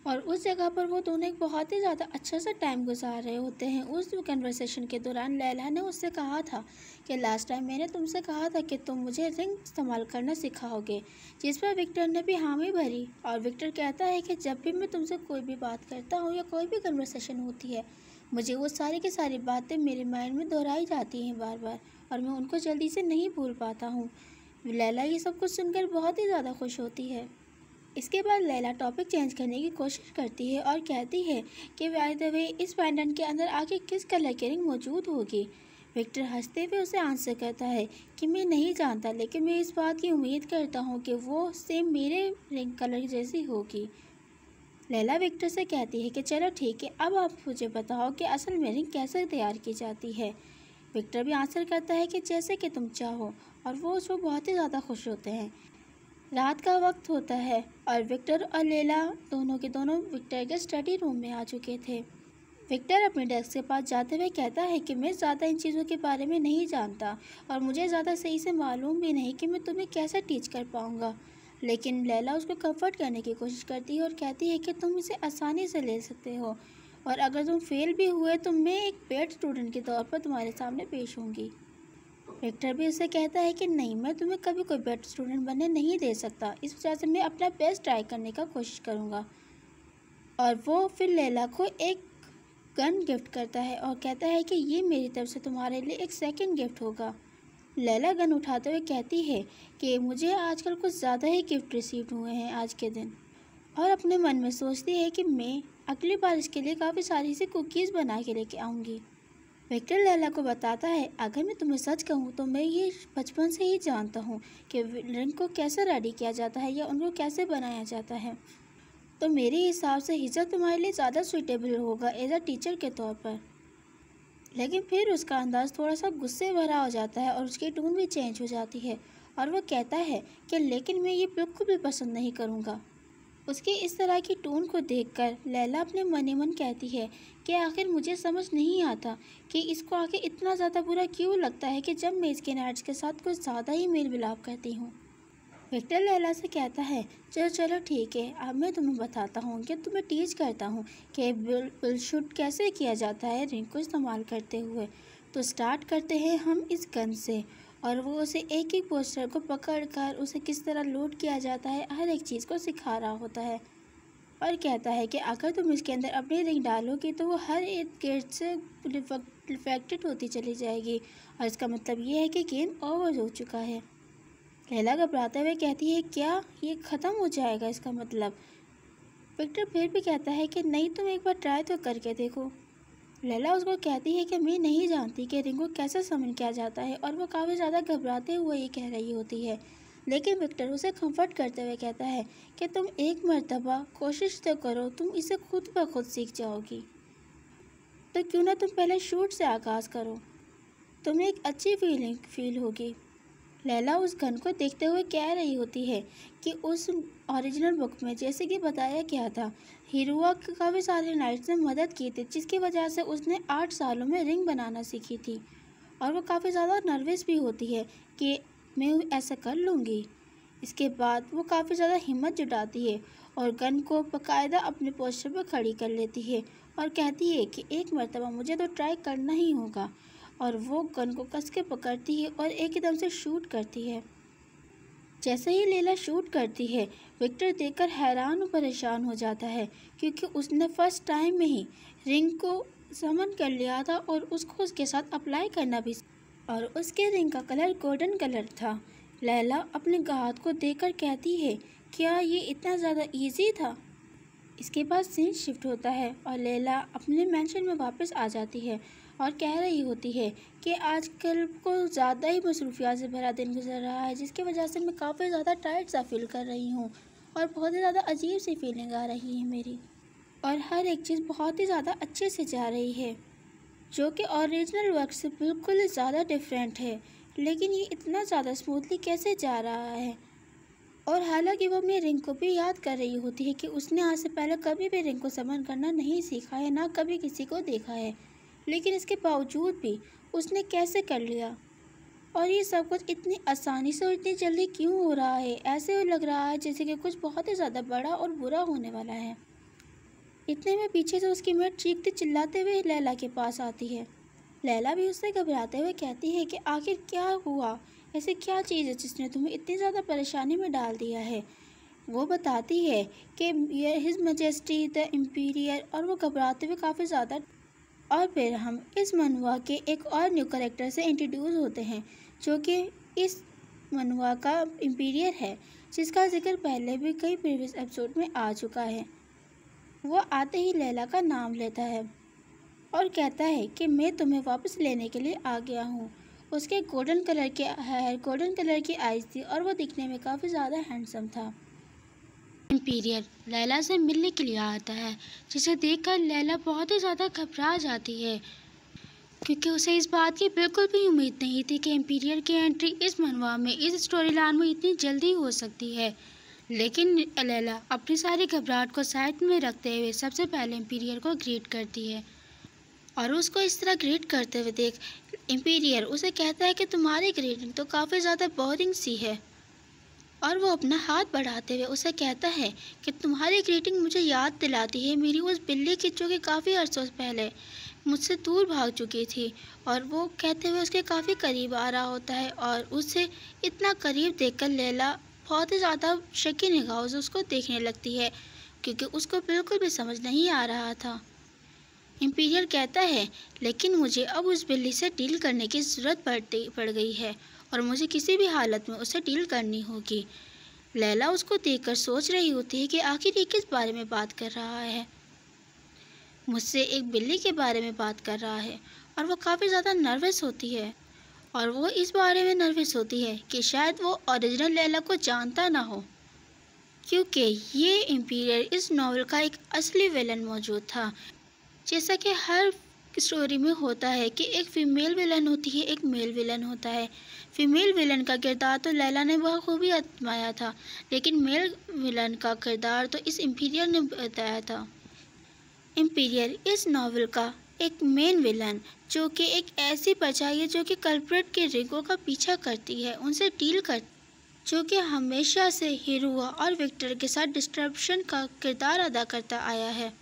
और उस जगह पर वो दोनों एक बहुत ही ज़्यादा अच्छा सा टाइम गुजार रहे होते हैं। उस कन्वर्सेशन के दौरान लैला ने उससे कहा था कि लास्ट टाइम मैंने तुमसे कहा था कि तुम मुझे रिंग इस्तेमाल करना सिखाओगे, जिस पर विक्टर ने भी हामी भरी। और विक्टर कहता है कि जब भी मैं तुमसे कोई भी बात करता हूँ या कोई भी कन्वर्सेशन होती है, मुझे वो सारी की सारी बातें मेरे माइंड में दोहराई जाती हैं बार बार, और मैं उनको जल्दी से नहीं भूल पाता हूँ। लैला ये सब कुछ सुनकर बहुत ही ज़्यादा खुश होती है। इसके बाद लैला टॉपिक चेंज करने की कोशिश करती है और कहती है कि बाय द वे इस पेंडेंट के अंदर आगे किस कलर की रिंग मौजूद होगी। विक्टर हंसते हुए उसे आंसर करता है कि मैं नहीं जानता, लेकिन मैं इस बात की उम्मीद करता हूँ कि वो सेम मेरे रिंग कलर जैसी होगी। लैला विक्टर से कहती है कि चलो ठीक है, अब आप मुझे बताओ कि असल में रिंग कैसे तैयार की जाती है। विक्टर भी आंसर करता है कि जैसे कि तुम चाहो, और वो बहुत ही ज़्यादा खुश होते हैं। रात का वक्त होता है और विक्टर और लैला दोनों के दोनों विक्टर के स्टडी रूम में आ चुके थे। विक्टर अपने डेस्क के पास जाते हुए कहता है कि मैं ज़्यादा इन चीज़ों के बारे में नहीं जानता और मुझे ज़्यादा सही से मालूम भी नहीं कि मैं तुम्हें कैसे टीच कर पाऊँगा। लेकिन लैला उसको कंफर्ट करने की कोशिश करती है और कहती है कि तुम इसे आसानी से ले सकते हो, और अगर तुम फेल भी हुए तो मैं एक बेस्ट स्टूडेंट के तौर पर तुम्हारे सामने पेश होंगी। विक्टर भी उससे कहता है कि नहीं, मैं तुम्हें कभी कोई बेस्ट स्टूडेंट बनने नहीं दे सकता, इस वजह से मैं अपना बेस्ट ट्राई करने का कोशिश करूँगा। और वो फिर लैला को एक गन गिफ्ट करता है और कहता है कि ये मेरी तरफ से तुम्हारे लिए एक सेकंड गिफ्ट होगा। लैला गन उठाते हुए कहती है कि मुझे आजकल कुछ ज़्यादा ही गिफ्ट रिसीव हुए हैं आज के दिन, और अपने मन में सोचती है कि मैं अगली बार इसके लिए काफ़ी सारी सी कुकीज़ बना के लेके आऊँगी। विक्टर लैला को बताता है, अगर मैं तुम्हें सच कहूँ तो मैं ये बचपन से ही जानता हूँ कि रिंग को कैसे रेडी किया जाता है या उनको कैसे बनाया जाता है, तो मेरे हिसाब से हिजर तुम्हारे लिए ज़्यादा सूटेबल होगा एज अ टीचर के तौर पर। लेकिन फिर उसका अंदाज़ थोड़ा सा गुस्से भरा हो जाता है और उसकी टोन भी चेंज हो जाती है और वो कहता है कि लेकिन मैं ये बिल्कुल भी पसंद नहीं करूँगा। उसकी इस तरह की टोन को देखकर लैला अपने मन ही मन कहती है कि आखिर मुझे समझ नहीं आता कि इसको आखिर इतना ज़्यादा बुरा क्यों लगता है कि जब मैं इसके नैट्स के साथ कुछ ज़्यादा ही मेल मिलाप करती हूँ। विक्टर लैला से कहता है, चलो चलो ठीक है, अब मैं तुम्हें बताता हूँ कि तुम्हें टीच करता हूँ कि बिल शूट कैसे किया जाता है रिंग को इस्तेमाल करते हुए। तो स्टार्ट करते हैं हम इस गन से, और वो उसे एक एक पोस्टर को पकड़कर उसे किस तरह लोड किया जाता है हर एक चीज़ को सिखा रहा होता है, और कहता है कि अगर तुम इसके अंदर अपनी रिंग डालोगी तो वो हर एक गेट से रिफ्लेक्टेड होती चली जाएगी, और इसका मतलब ये है कि गेम ओवर हो चुका है। लैला घबराते हुए कहती है, क्या ये ख़त्म हो जाएगा इसका मतलब? विक्टर फिर भी कहता है कि नहीं, तुम एक बार ट्राई तो करके देखो। लैला उसको कहती है कि मैं नहीं जानती कि रिंग को कैसे समन किया जाता है, और वो काफ़ी ज़्यादा घबराते हुए ये कह रही होती है। लेकिन विक्टर उसे कंफर्ट करते हुए कहता है कि तुम एक मर्तबा कोशिश तो करो, तुम इसे खुद ब खुद सीख जाओगी। तो क्यों ना तुम पहले शूट से आगाज़ करो, तुम्हें एक अच्छी फीलिंग फील होगी। लैला उस गन को देखते हुए कह रही होती है कि उस ओरिजिनल बुक में जैसे कि बताया गया था, हिरुआ काफ़ी सारे नाइट्स ने मदद की थी, जिसकी वजह से उसने 8 सालों में रिंग बनाना सीखी थी, और वो काफ़ी ज़्यादा नर्वस भी होती है कि मैं ऐसा कर लूँगी। इसके बाद वो काफ़ी ज़्यादा हिम्मत जुटाती है और गन को बाकायदा अपने पोस्टर पर खड़ी कर लेती है और कहती है कि एक मर्तबा मुझे तो ट्राई करना ही होगा, और वो गन को कस के पकड़ती है और एकदम से शूट करती है। जैसे ही लैला शूट करती है, विक्टर देखकर हैरान और परेशान हो जाता है, क्योंकि उसने फर्स्ट टाइम में ही रिंग को समन कर लिया था और उसको उसके साथ अप्लाई करना भी, और उसके रिंग का कलर गोल्डन कलर था। लैला अपने हाथ को देखकर कहती है, क्या ये इतना ज़्यादा ईजी था? इसके बाद सीन शिफ्ट होता है और लैला अपने मेंशन में वापस आ जाती है और कह रही होती है कि आजकल को ज़्यादा ही मसरूफियात से भरा दिन गुजर रहा है, जिसकी वजह से मैं काफ़ी ज़्यादा टायर्ड सा फील कर रही हूँ और बहुत ही ज़्यादा अजीब सी फीलिंग आ रही है मेरी, और हर एक चीज़ बहुत ही ज़्यादा अच्छे से जा रही है, जो कि ओरिजिनल वर्क से बिल्कुल ज़्यादा डिफरेंट है। लेकिन ये इतना ज़्यादा स्मूथली कैसे जा रहा है? और हालांकि वो अपनी रिंग को भी याद कर रही होती है कि उसने आज से पहले कभी भी रिंग को समन करना नहीं सीखा है, ना कभी किसी को देखा है, लेकिन इसके बावजूद भी उसने कैसे कर लिया, और ये सब कुछ इतनी आसानी से और इतनी जल्दी क्यों हो रहा है? ऐसे लग रहा है जैसे कि कुछ बहुत ही ज़्यादा बड़ा और बुरा होने वाला है। इतने में पीछे से उसकी मेट चीखते चिल्लाते हुए लैला के पास आती है। लैला भी उससे घबराते हुए कहती है कि आखिर क्या हुआ, ऐसी क्या चीज़ है जिसने तुम्हें इतनी ज़्यादा परेशानी में डाल दिया है? वो बताती है कि हिज मैजेस्टी द इम्पीरियर, और वो घबराते हुए काफ़ी ज़्यादा। और फिर हम इस मनवा के एक और न्यू कैरेक्टर से इंट्रोड्यूस होते हैं, जो कि इस मनवा का इम्पीरियर है, जिसका जिक्र पहले भी कई प्रीवियस एपिसोड में आ चुका है। वो आते ही लैला का नाम लेता है और कहता है कि मैं तुम्हें वापस लेने के लिए आ गया हूँ। उसके गोल्डन कलर के हेयर, गोल्डन कलर की आइज़ थी, और वो दिखने में काफ़ी ज़्यादा हैंडसम था। इम्पीरियर लैला से मिलने के लिए आता है, जिसे देखकर लैला बहुत ही ज़्यादा घबरा जाती है, क्योंकि उसे इस बात की बिल्कुल भी उम्मीद नहीं थी कि इम्पीरियर की एंट्री इस मनवा में, इस स्टोरी लाइन में इतनी जल्दी हो सकती है। लेकिन लैला अपनी सारी घबराहट को साइड में रखते हुए सबसे पहले इम्पीरियर को ग्रीट करती है, और उसको इस तरह ग्रीट करते हुए देख इम्पीरियर उसे कहता है कि तुम्हारी ग्रीटिंग तो काफ़ी ज़्यादा बोरिंग सी है, और वो अपना हाथ बढ़ाते हुए उसे कहता है कि तुम्हारी ग्रीटिंग मुझे याद दिलाती है मेरी उस बिल्ली की, जो कि काफ़ी अरसों पहले मुझसे दूर भाग चुकी थी। और वो कहते हुए उसके काफ़ी करीब आ रहा होता है, और उसे इतना करीब देखकर लैला बहुत ही ज़्यादा शकी निगाहों से उसको देखने लगती है, क्योंकि उसको बिल्कुल भी समझ नहीं आ रहा था इम्पीरियल कहता है, लेकिन मुझे अब उस बिल्ली से डील करने की ज़रूरत पड़ गई है और मुझे किसी भी हालत में उससे डील करनी होगी। लैला उसको देखकर सोच रही होती है कि आखिर ये किस बारे में बात कर रहा है। मुझसे एक बिल्ली के बारे में बात कर रहा है और वो काफ़ी ज़्यादा नर्वस होती है। और वो इस बारे में नर्वस होती है कि शायद वो ओरिजिनल लैला को जानता ना हो, क्योंकि ये इम्पीरियल इस नॉवल का एक असली विलन मौजूद था। जैसा कि हर स्टोरी में होता है कि एक फ़ीमेल विलन होती है, एक मेल विलन होता है। फ़ीमेल विलन का किरदार तो लैला ने बखूबी आजमाया था, लेकिन मेल विलन का किरदार तो इस इम्पीरियल ने बताया था। इम्पीरियल इस नॉवल का एक मेन विलन, जो कि एक ऐसी परछाई है जो कि कल्प्रिट के रिंगों का पीछा करती है, उनसे डील कर, जो कि हमेशा से हिरुआ और विक्टर के साथ डिस्ट्रप्शन का किरदार अदा करता आया है।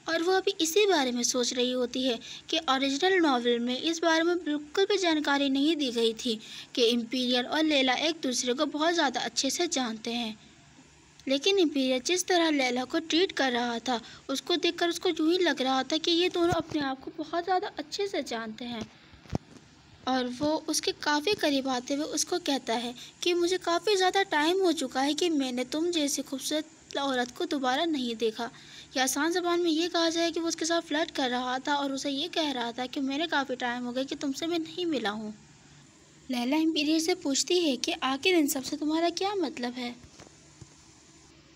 और वो अभी इसी बारे में सोच रही होती है कि ओरिजिनल नॉवल में इस बारे में बिल्कुल भी जानकारी नहीं दी गई थी कि इम्पीरियल और लैला एक दूसरे को बहुत ज़्यादा अच्छे से जानते हैं। लेकिन इम्पीरियल जिस तरह लैला को ट्रीट कर रहा था, उसको देखकर उसको यूँ ही लग रहा था कि ये दोनों अपने आप को बहुत ज़्यादा अच्छे से जानते हैं। और वो उसके काफ़ी करीब आते हुए उसको कहता है कि मुझे काफ़ी ज़्यादा टाइम हो चुका है कि मैंने तुम जैसी खूबसूरत औरत को दोबारा नहीं देखा। या आसान ज़बान में ये कहा जाए कि वो उसके साथ फ्लर्ट कर रहा था और उसे ये कह रहा था कि मैंने काफ़ी टाइम हो गया कि तुमसे मैं नहीं मिला हूँ। लैला इम्पीरियल से पूछती है कि आखिर इन सब से तुम्हारा क्या मतलब है।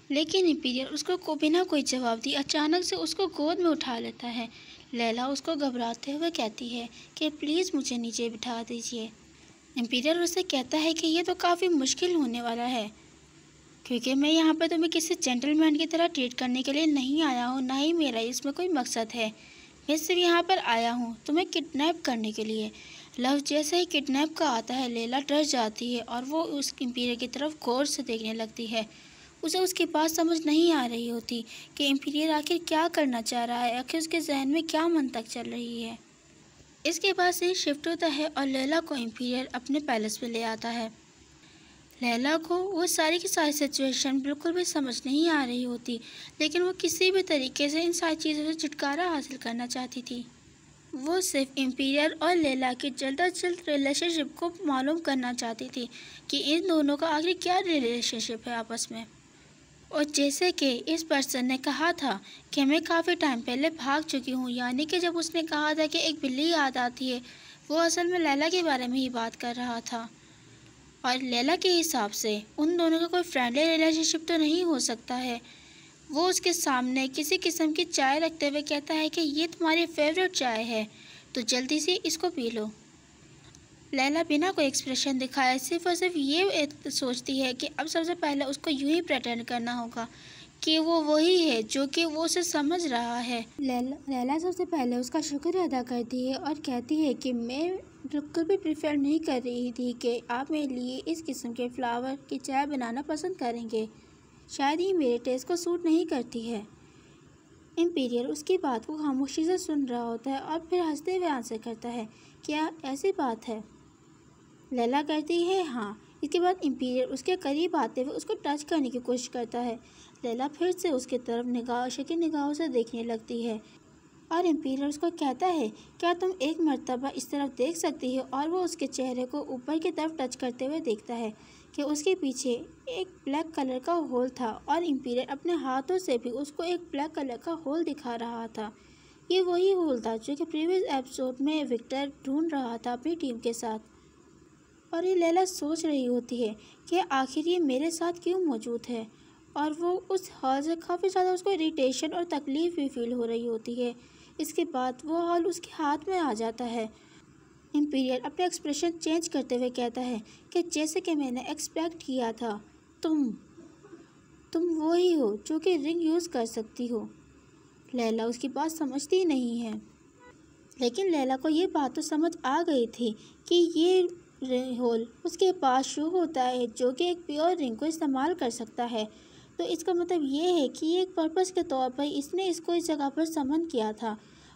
लेकिन इम्पीरियल उसको बिना कोई जवाब दिए अचानक से उसको गोद में उठा लेता है। लैला उसको घबराते हुए कहती है कि प्लीज़ मुझे नीचे बिठा दीजिए। इम्पीरियल उससे कहता है कि ये तो काफ़ी मुश्किल होने वाला है, क्योंकि मैं यहाँ पर तुम्हें किसी जेंटलमैन की तरह ट्रीट करने के लिए नहीं आया हूँ, ना ही मेरा इसमें कोई मकसद है। मैं सिर्फ यहाँ पर आया हूँ तुम्हें किडनैप करने के लिए। लव जैसे ही किडनैप का आता है, लैला डर जाती है और वो उस इम्पीरियल की तरफ गौर से देखने लगती है। उसे उसकी बात समझ नहीं आ रही होती कि इम्पीरियल आखिर क्या करना चाह रहा है, आखिर उसके जहन में क्या मंतक चल रही है। इसके बाद सीन शिफ्ट होता है और लैला को इम्पीरियल अपने पैलेस में ले आता है। लैला को वो सारी की सारी सिचुएशन बिल्कुल भी समझ नहीं आ रही होती, लेकिन वो किसी भी तरीके से इन सारी चीज़ों से छुटकारा हासिल करना चाहती थी। वो सिर्फ इम्पीरियल और लैला की जल्द अज जल्द रिलेशनशिप को मालूम करना चाहती थी कि इन दोनों का आखिर क्या रिलेशनशिप है आपस में। और जैसे कि इस पर्सन ने कहा था कि मैं काफ़ी टाइम पहले भाग चुकी हूँ, यानी कि जब उसने कहा था कि एक बिल्ली याद आती है, वो असल में लैला के बारे में ही बात कर रहा था। और लैला के हिसाब से उन दोनों का कोई फ्रेंडली रिलेशनशिप तो नहीं हो सकता है। वो उसके सामने किसी किस्म की चाय रखते हुए कहता है कि ये तुम्हारी फेवरेट चाय है, तो जल्दी से इसको पी लो। लैला बिना कोई एक्सप्रेशन दिखाए सिर्फ और सिर्फ ये सोचती है कि अब सबसे पहले उसको यूं ही प्रेटेंड करना होगा कि वो वही है जो कि वो उसे समझ रहा है। लैला सबसे पहले उसका शुक्र अदा करती है और कहती है कि मैं बिल्कुल भी प्रेफर नहीं कर रही थी कि आप मेरे लिए इस किस्म के फ्लावर की चाय बनाना पसंद करेंगे, शायद ही मेरे टेस्ट को सूट नहीं करती है। इम्पीरियल उसकी बात को खामोशी से सुन रहा होता है और फिर हंसते हुए आंसर करता है, क्या ऐसी बात है? लैला कहती है हाँ। इसके बाद इम्पीरियल उसके करीब आते हुए उसको टच करने की कोशिश करता है। लैला फिर से उसकी तरफ शकीन निगाहों से देखने लगती है और इम्पीरियल उसको कहता है, क्या तुम एक मर्तबा इस तरफ देख सकती हो? और वो उसके चेहरे को ऊपर की तरफ टच करते हुए देखता है कि उसके पीछे एक ब्लैक कलर का होल था और इम्पीरियल अपने हाथों से भी उसको एक ब्लैक कलर का होल दिखा रहा था। ये वही होल था जो कि प्रीवियस एपिसोड में विक्टर ढूंढ रहा था अपनी टीम के साथ। और ये लैला सोच रही होती है कि आखिर ये मेरे साथ क्यों मौजूद है, और वो उस हॉल से काफ़ी ज़्यादा उसको इरिटेशन और तकलीफ़ भी फील हो रही होती है। इसके बाद वो हॉल उसके हाथ में आ जाता है। इम्पीरियल अपने एक्सप्रेशन चेंज करते हुए कहता है कि जैसे कि मैंने एक्सपेक्ट किया था, तुम वही हो जो कि रिंग यूज़ कर सकती हो। लैला उसकी बात समझती नहीं है, लेकिन लैला को ये बात तो समझ आ गई थी कि ये होल उसके पास शो होता है जो कि एक प्योर रिंग को इस्तेमाल कर सकता है। तो इसका मतलब ये है कि ये एक पर्पस के तौर पर इसने इसको इस जगह पर समन किया था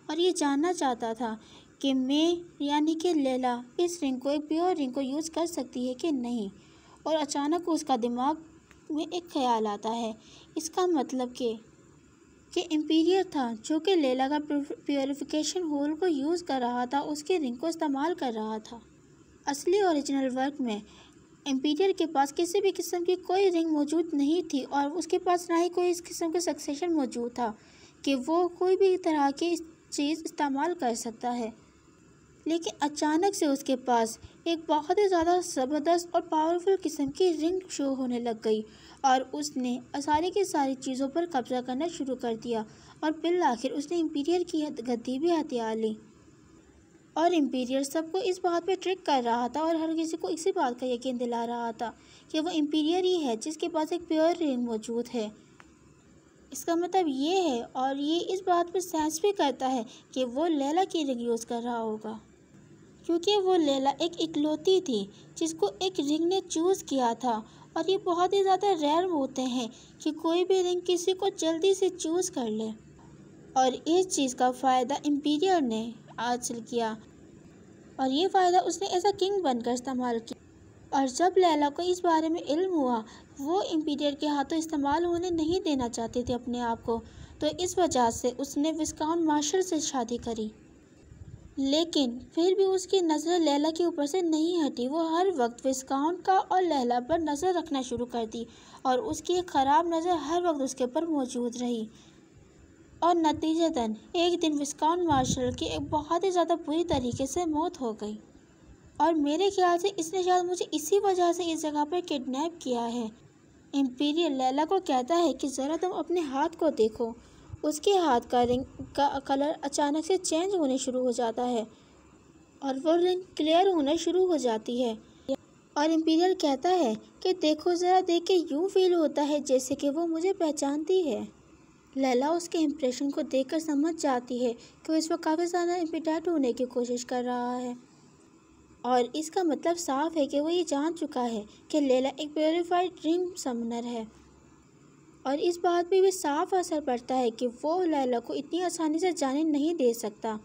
और ये जानना चाहता था कि मैं यानी कि लैला इस रिंग को, एक प्योर रिंग को यूज़ कर सकती है कि नहीं। और अचानक उसका दिमाग में एक ख्याल आता है, इसका मतलब कि कि इम्पीरियर था जो कि लैला का प्योरिफिकेशन होल को यूज़ कर रहा था, उसके रिंग को इस्तेमाल कर रहा था। असली ओरिजिनल वर्क में इम्पीरियर के पास किसी भी किस्म की कोई रिंग मौजूद नहीं थी और उसके पास ना ही कोई इस किस्म का सक्सेशन मौजूद था कि वो कोई भी तरह की चीज़ इस्तेमाल कर सकता है। लेकिन अचानक से उसके पास एक बहुत ही ज़्यादा ज़बरदस्त और पावरफुल किस्म की रिंग शो होने लग गई और उसने सारी की सारी चीज़ों पर कब्जा करना शुरू कर दिया और बिल आखिर उसने इम्पीरियर की गद्दी भी हथियार ली। और इम्पीरियर सबको इस बात पे ट्रिक कर रहा था और हर किसी को इसी बात का यकीन दिला रहा था कि वो इम्पीरियर ही है जिसके पास एक प्योर रिंग मौजूद है। इसका मतलब ये है और ये इस बात पर सेंस भी करता है कि वो लैला की रिंग यूज़ कर रहा होगा, क्योंकि वो लैला एक इकलौती थी जिसको एक रिंग ने चूज़ किया था। और ये बहुत ही ज़्यादा रेयर होते हैं कि कोई भी रिंग किसी को जल्दी से चूज़ कर ले, और इस चीज़ का फ़ायदा इम्पीरियर ने हासिल किया और ये फ़ायदा उसने एज अ किंग बनकर इस्तेमाल किया। और जब लैला को इस बारे में इल्म हुआ, वो इम्पीरियर के हाथों इस्तेमाल होने नहीं देना चाहती थी अपने आप को, तो इस वजह से उसने विस्काउंट मार्शल से शादी करी। लेकिन फिर भी उसकी नज़र लैला के ऊपर से नहीं हटी। वो हर वक्त विस्काउंट का और लैला पर नज़र रखना शुरू कर दी और उसकी एक ख़राब नज़र हर वक्त उसके ऊपर मौजूद रही। और नतीजतन एक दिन विस्काउंट मार्शल की एक बहुत ही ज़्यादा बुरी तरीके से मौत हो गई और मेरे ख्याल से इसने शायद मुझे इसी वजह से इस जगह पर किडनैप किया है। इम्पीरियल लैला को कहता है कि ज़रा तुम अपने हाथ को देखो। उसके हाथ का रिंग का कलर अचानक से चेंज होने शुरू हो जाता है और वो रिंग क्लियर होना शुरू हो जाती है। और इम्पीरियल कहता है कि देखो ज़रा, देख के यूँ फील होता है जैसे कि वो मुझे पहचानती है। लैला उसके इम्प्रेशन को देखकर समझ जाती है कि वो इस वक्त काफ़ी ज़्यादा इमिटेट होने की कोशिश कर रहा है और इसका मतलब साफ है कि वो ये जान चुका है कि लैला एक प्योरीफाइड रिंग समनर है। और इस बात पे भी साफ असर पड़ता है कि वो लैला को इतनी आसानी से जाने नहीं दे सकता।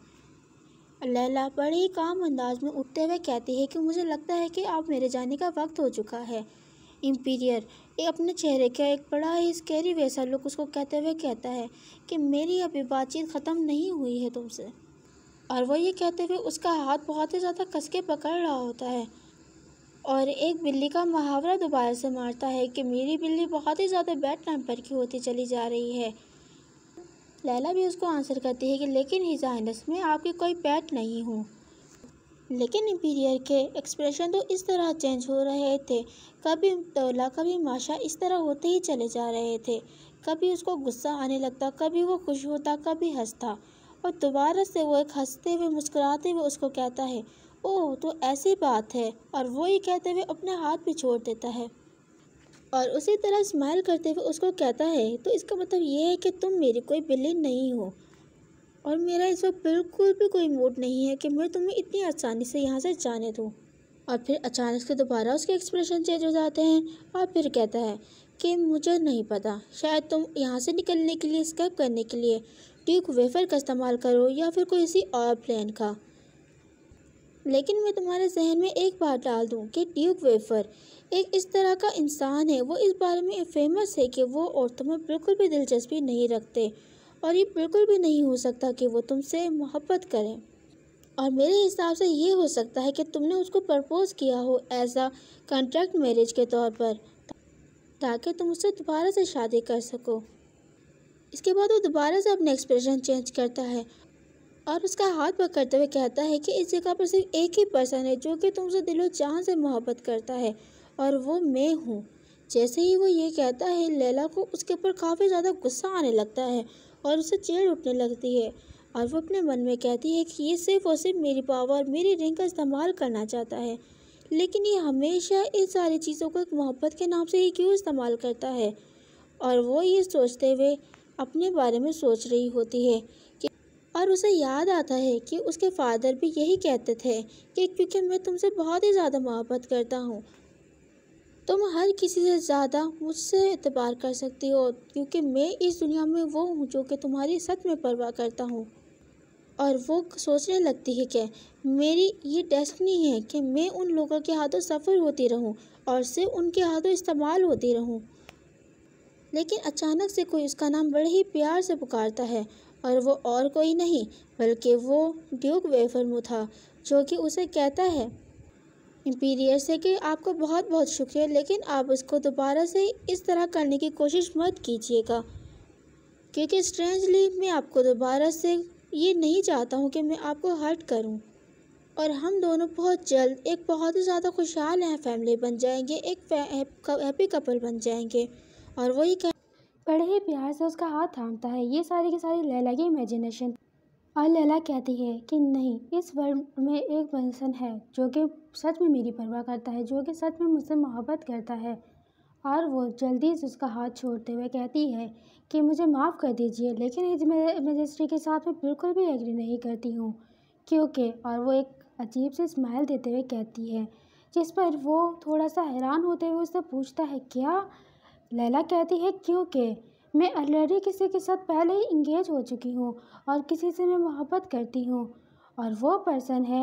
लैला बड़े ही काम अंदाज में उठते हुए कहती है कि मुझे लगता है कि अब मेरे जाने का वक्त हो चुका है। इम्पीरियर अपने चेहरे का एक बड़ा ही स्कैरी वैसा लुक उसको कहते हुए कहता है कि मेरी अभी बातचीत ख़त्म नहीं हुई है तुमसे। और वो ये कहते हुए उसका हाथ बहुत ही ज़्यादा कस के पकड़ रहा होता है और एक बिल्ली का मुहावरा दोबारा से मारता है कि मेरी बिल्ली बहुत ही ज़्यादा बैड टेम्पर की होती चली जा रही है। लैला भी उसको आंसर करती है कि लेकिन हिज़ हाइनेस, मैं आपकी कोई पेट नहीं हूँ। लेकिन इम्पीरियर के एक्सप्रेशन तो इस तरह चेंज हो रहे थे, कभी तोला कभी माशा इस तरह होते ही चले जा रहे थे। कभी उसको गुस्सा आने लगता, कभी वो खुश होता, कभी हंसता और दोबारा से वो एक हंसते हुए मुस्कुराते हुए उसको कहता है ओह तो ऐसी बात है, और वो ये कहते हुए अपने हाथ भी छोड़ देता है और उसी तरह स्माइल करते हुए उसको कहता है तो इसका मतलब ये है कि तुम मेरी कोई बिल्ली नहीं हो और मेरा इस वक्त बिल्कुल भी कोई मूड नहीं है कि मैं तुम्हें इतनी आसानी से यहाँ से जाने दूँ। और फिर अचानक से दोबारा उसके एक्सप्रेशन चेंज हो जाते हैं और फिर कहता है कि मुझे नहीं पता, शायद तुम यहाँ से निकलने के लिए, स्केप करने के लिए ड्यूक वेफर का इस्तेमाल करो या फिर कोई किसी और प्लान का। लेकिन मैं तुम्हारे जहन में एक बात डाल दूँ कि ड्यूक वेफर एक इस तरह का इंसान है, वो इस बारे में फेमस है कि वो औरतों में बिल्कुल भी दिलचस्पी नहीं रखते और ये बिल्कुल भी नहीं हो सकता कि वो तुमसे मोहब्बत करें। और मेरे हिसाब से ये हो सकता है कि तुमने उसको प्रपोज़ किया हो एज अ कॉन्ट्रैक्ट मैरिज के तौर पर, ताकि तुम उससे दोबारा से शादी कर सको। इसके बाद वो दोबारा से अपने एक्सप्रेशन चेंज करता है और उसका हाथ पकड़ते हुए कहता है कि इस जगह पर सिर्फ एक ही पर्सन है जो कि तुमसे दिलो जान से मोहब्बत करता है और वो मैं हूँ। जैसे ही वो ये कहता है, लैला को उसके ऊपर काफ़ी ज़्यादा गुस्सा आने लगता है और उसे चिढ़ उठने लगती है और वो अपने मन में कहती है कि ये सिर्फ और सिर्फ मेरी पावर, मेरी रिंग का इस्तेमाल करना चाहता है, लेकिन ये हमेशा इन सारी चीज़ों को एक मोहब्बत के नाम से ही क्यों इस्तेमाल करता है। और वो ये सोचते हुए अपने बारे में सोच रही होती है कि और उसे याद आता है कि उसके फादर भी यही कहते थे कि क्योंकि मैं तुमसे बहुत ही ज़्यादा मोहब्बत करता हूँ, तुम हर किसी से ज़्यादा मुझसे एतबार कर सकती हो, क्योंकि मैं इस दुनिया में वो हूँ जो कि तुम्हारी सच में परवाह करता हूँ। और वो सोचने लगती है कि मेरी ये डेस्टिनी है कि मैं उन लोगों के हाथों सफ़र होती रहूँ और सिर्फ उनके हाथों इस्तेमाल होती रहूँ। लेकिन अचानक से कोई उसका नाम बड़े ही प्यार से पुकारता है और वो और कोई नहीं बल्कि वो ड्यूक वेफरमू था, जो कि उसे कहता है इम्पीरियर से कि आपको बहुत बहुत शुक्रिया, लेकिन आप उसको दोबारा से इस तरह करने की कोशिश मत कीजिएगा, क्योंकि स्ट्रेंजली मैं आपको दोबारा से ये नहीं चाहता हूँ कि मैं आपको हर्ट करूँ, और हम दोनों बहुत जल्द एक बहुत ही ज़्यादा खुशहाल हैं फैमिली बन जाएंगे, एक हैप्पी कपल बन जाएंगे। और वही बड़े ही प्यार से उसका हाथ थामता है। ये सारी की सारी लैला की इमेजिनेशन। और लैला कहती है कि नहीं, इस वर्ल्ड में एक पर्सन है जो कि सच में मेरी परवाह करता है, जो कि सच में मुझसे मोहब्बत करता है। और वो जल्दी से उसका हाथ छोड़ते हुए कहती है कि मुझे माफ़ कर दीजिए, लेकिन इस मैजिस्ट्री के साथ मैं बिल्कुल भी एग्री नहीं करती हूँ, क्योंकि और वो एक अजीब सी स्माइल देते हुए कहती है, जिस पर वो थोड़ा सा हैरान होते हुए उससे पूछता है क्या। लैला कहती है क्योंकि मैं ऑलरेडी किसी के साथ पहले ही इंगेज हो चुकी हूँ और किसी से मैं मोहब्बत करती हूँ, और वो पर्सन है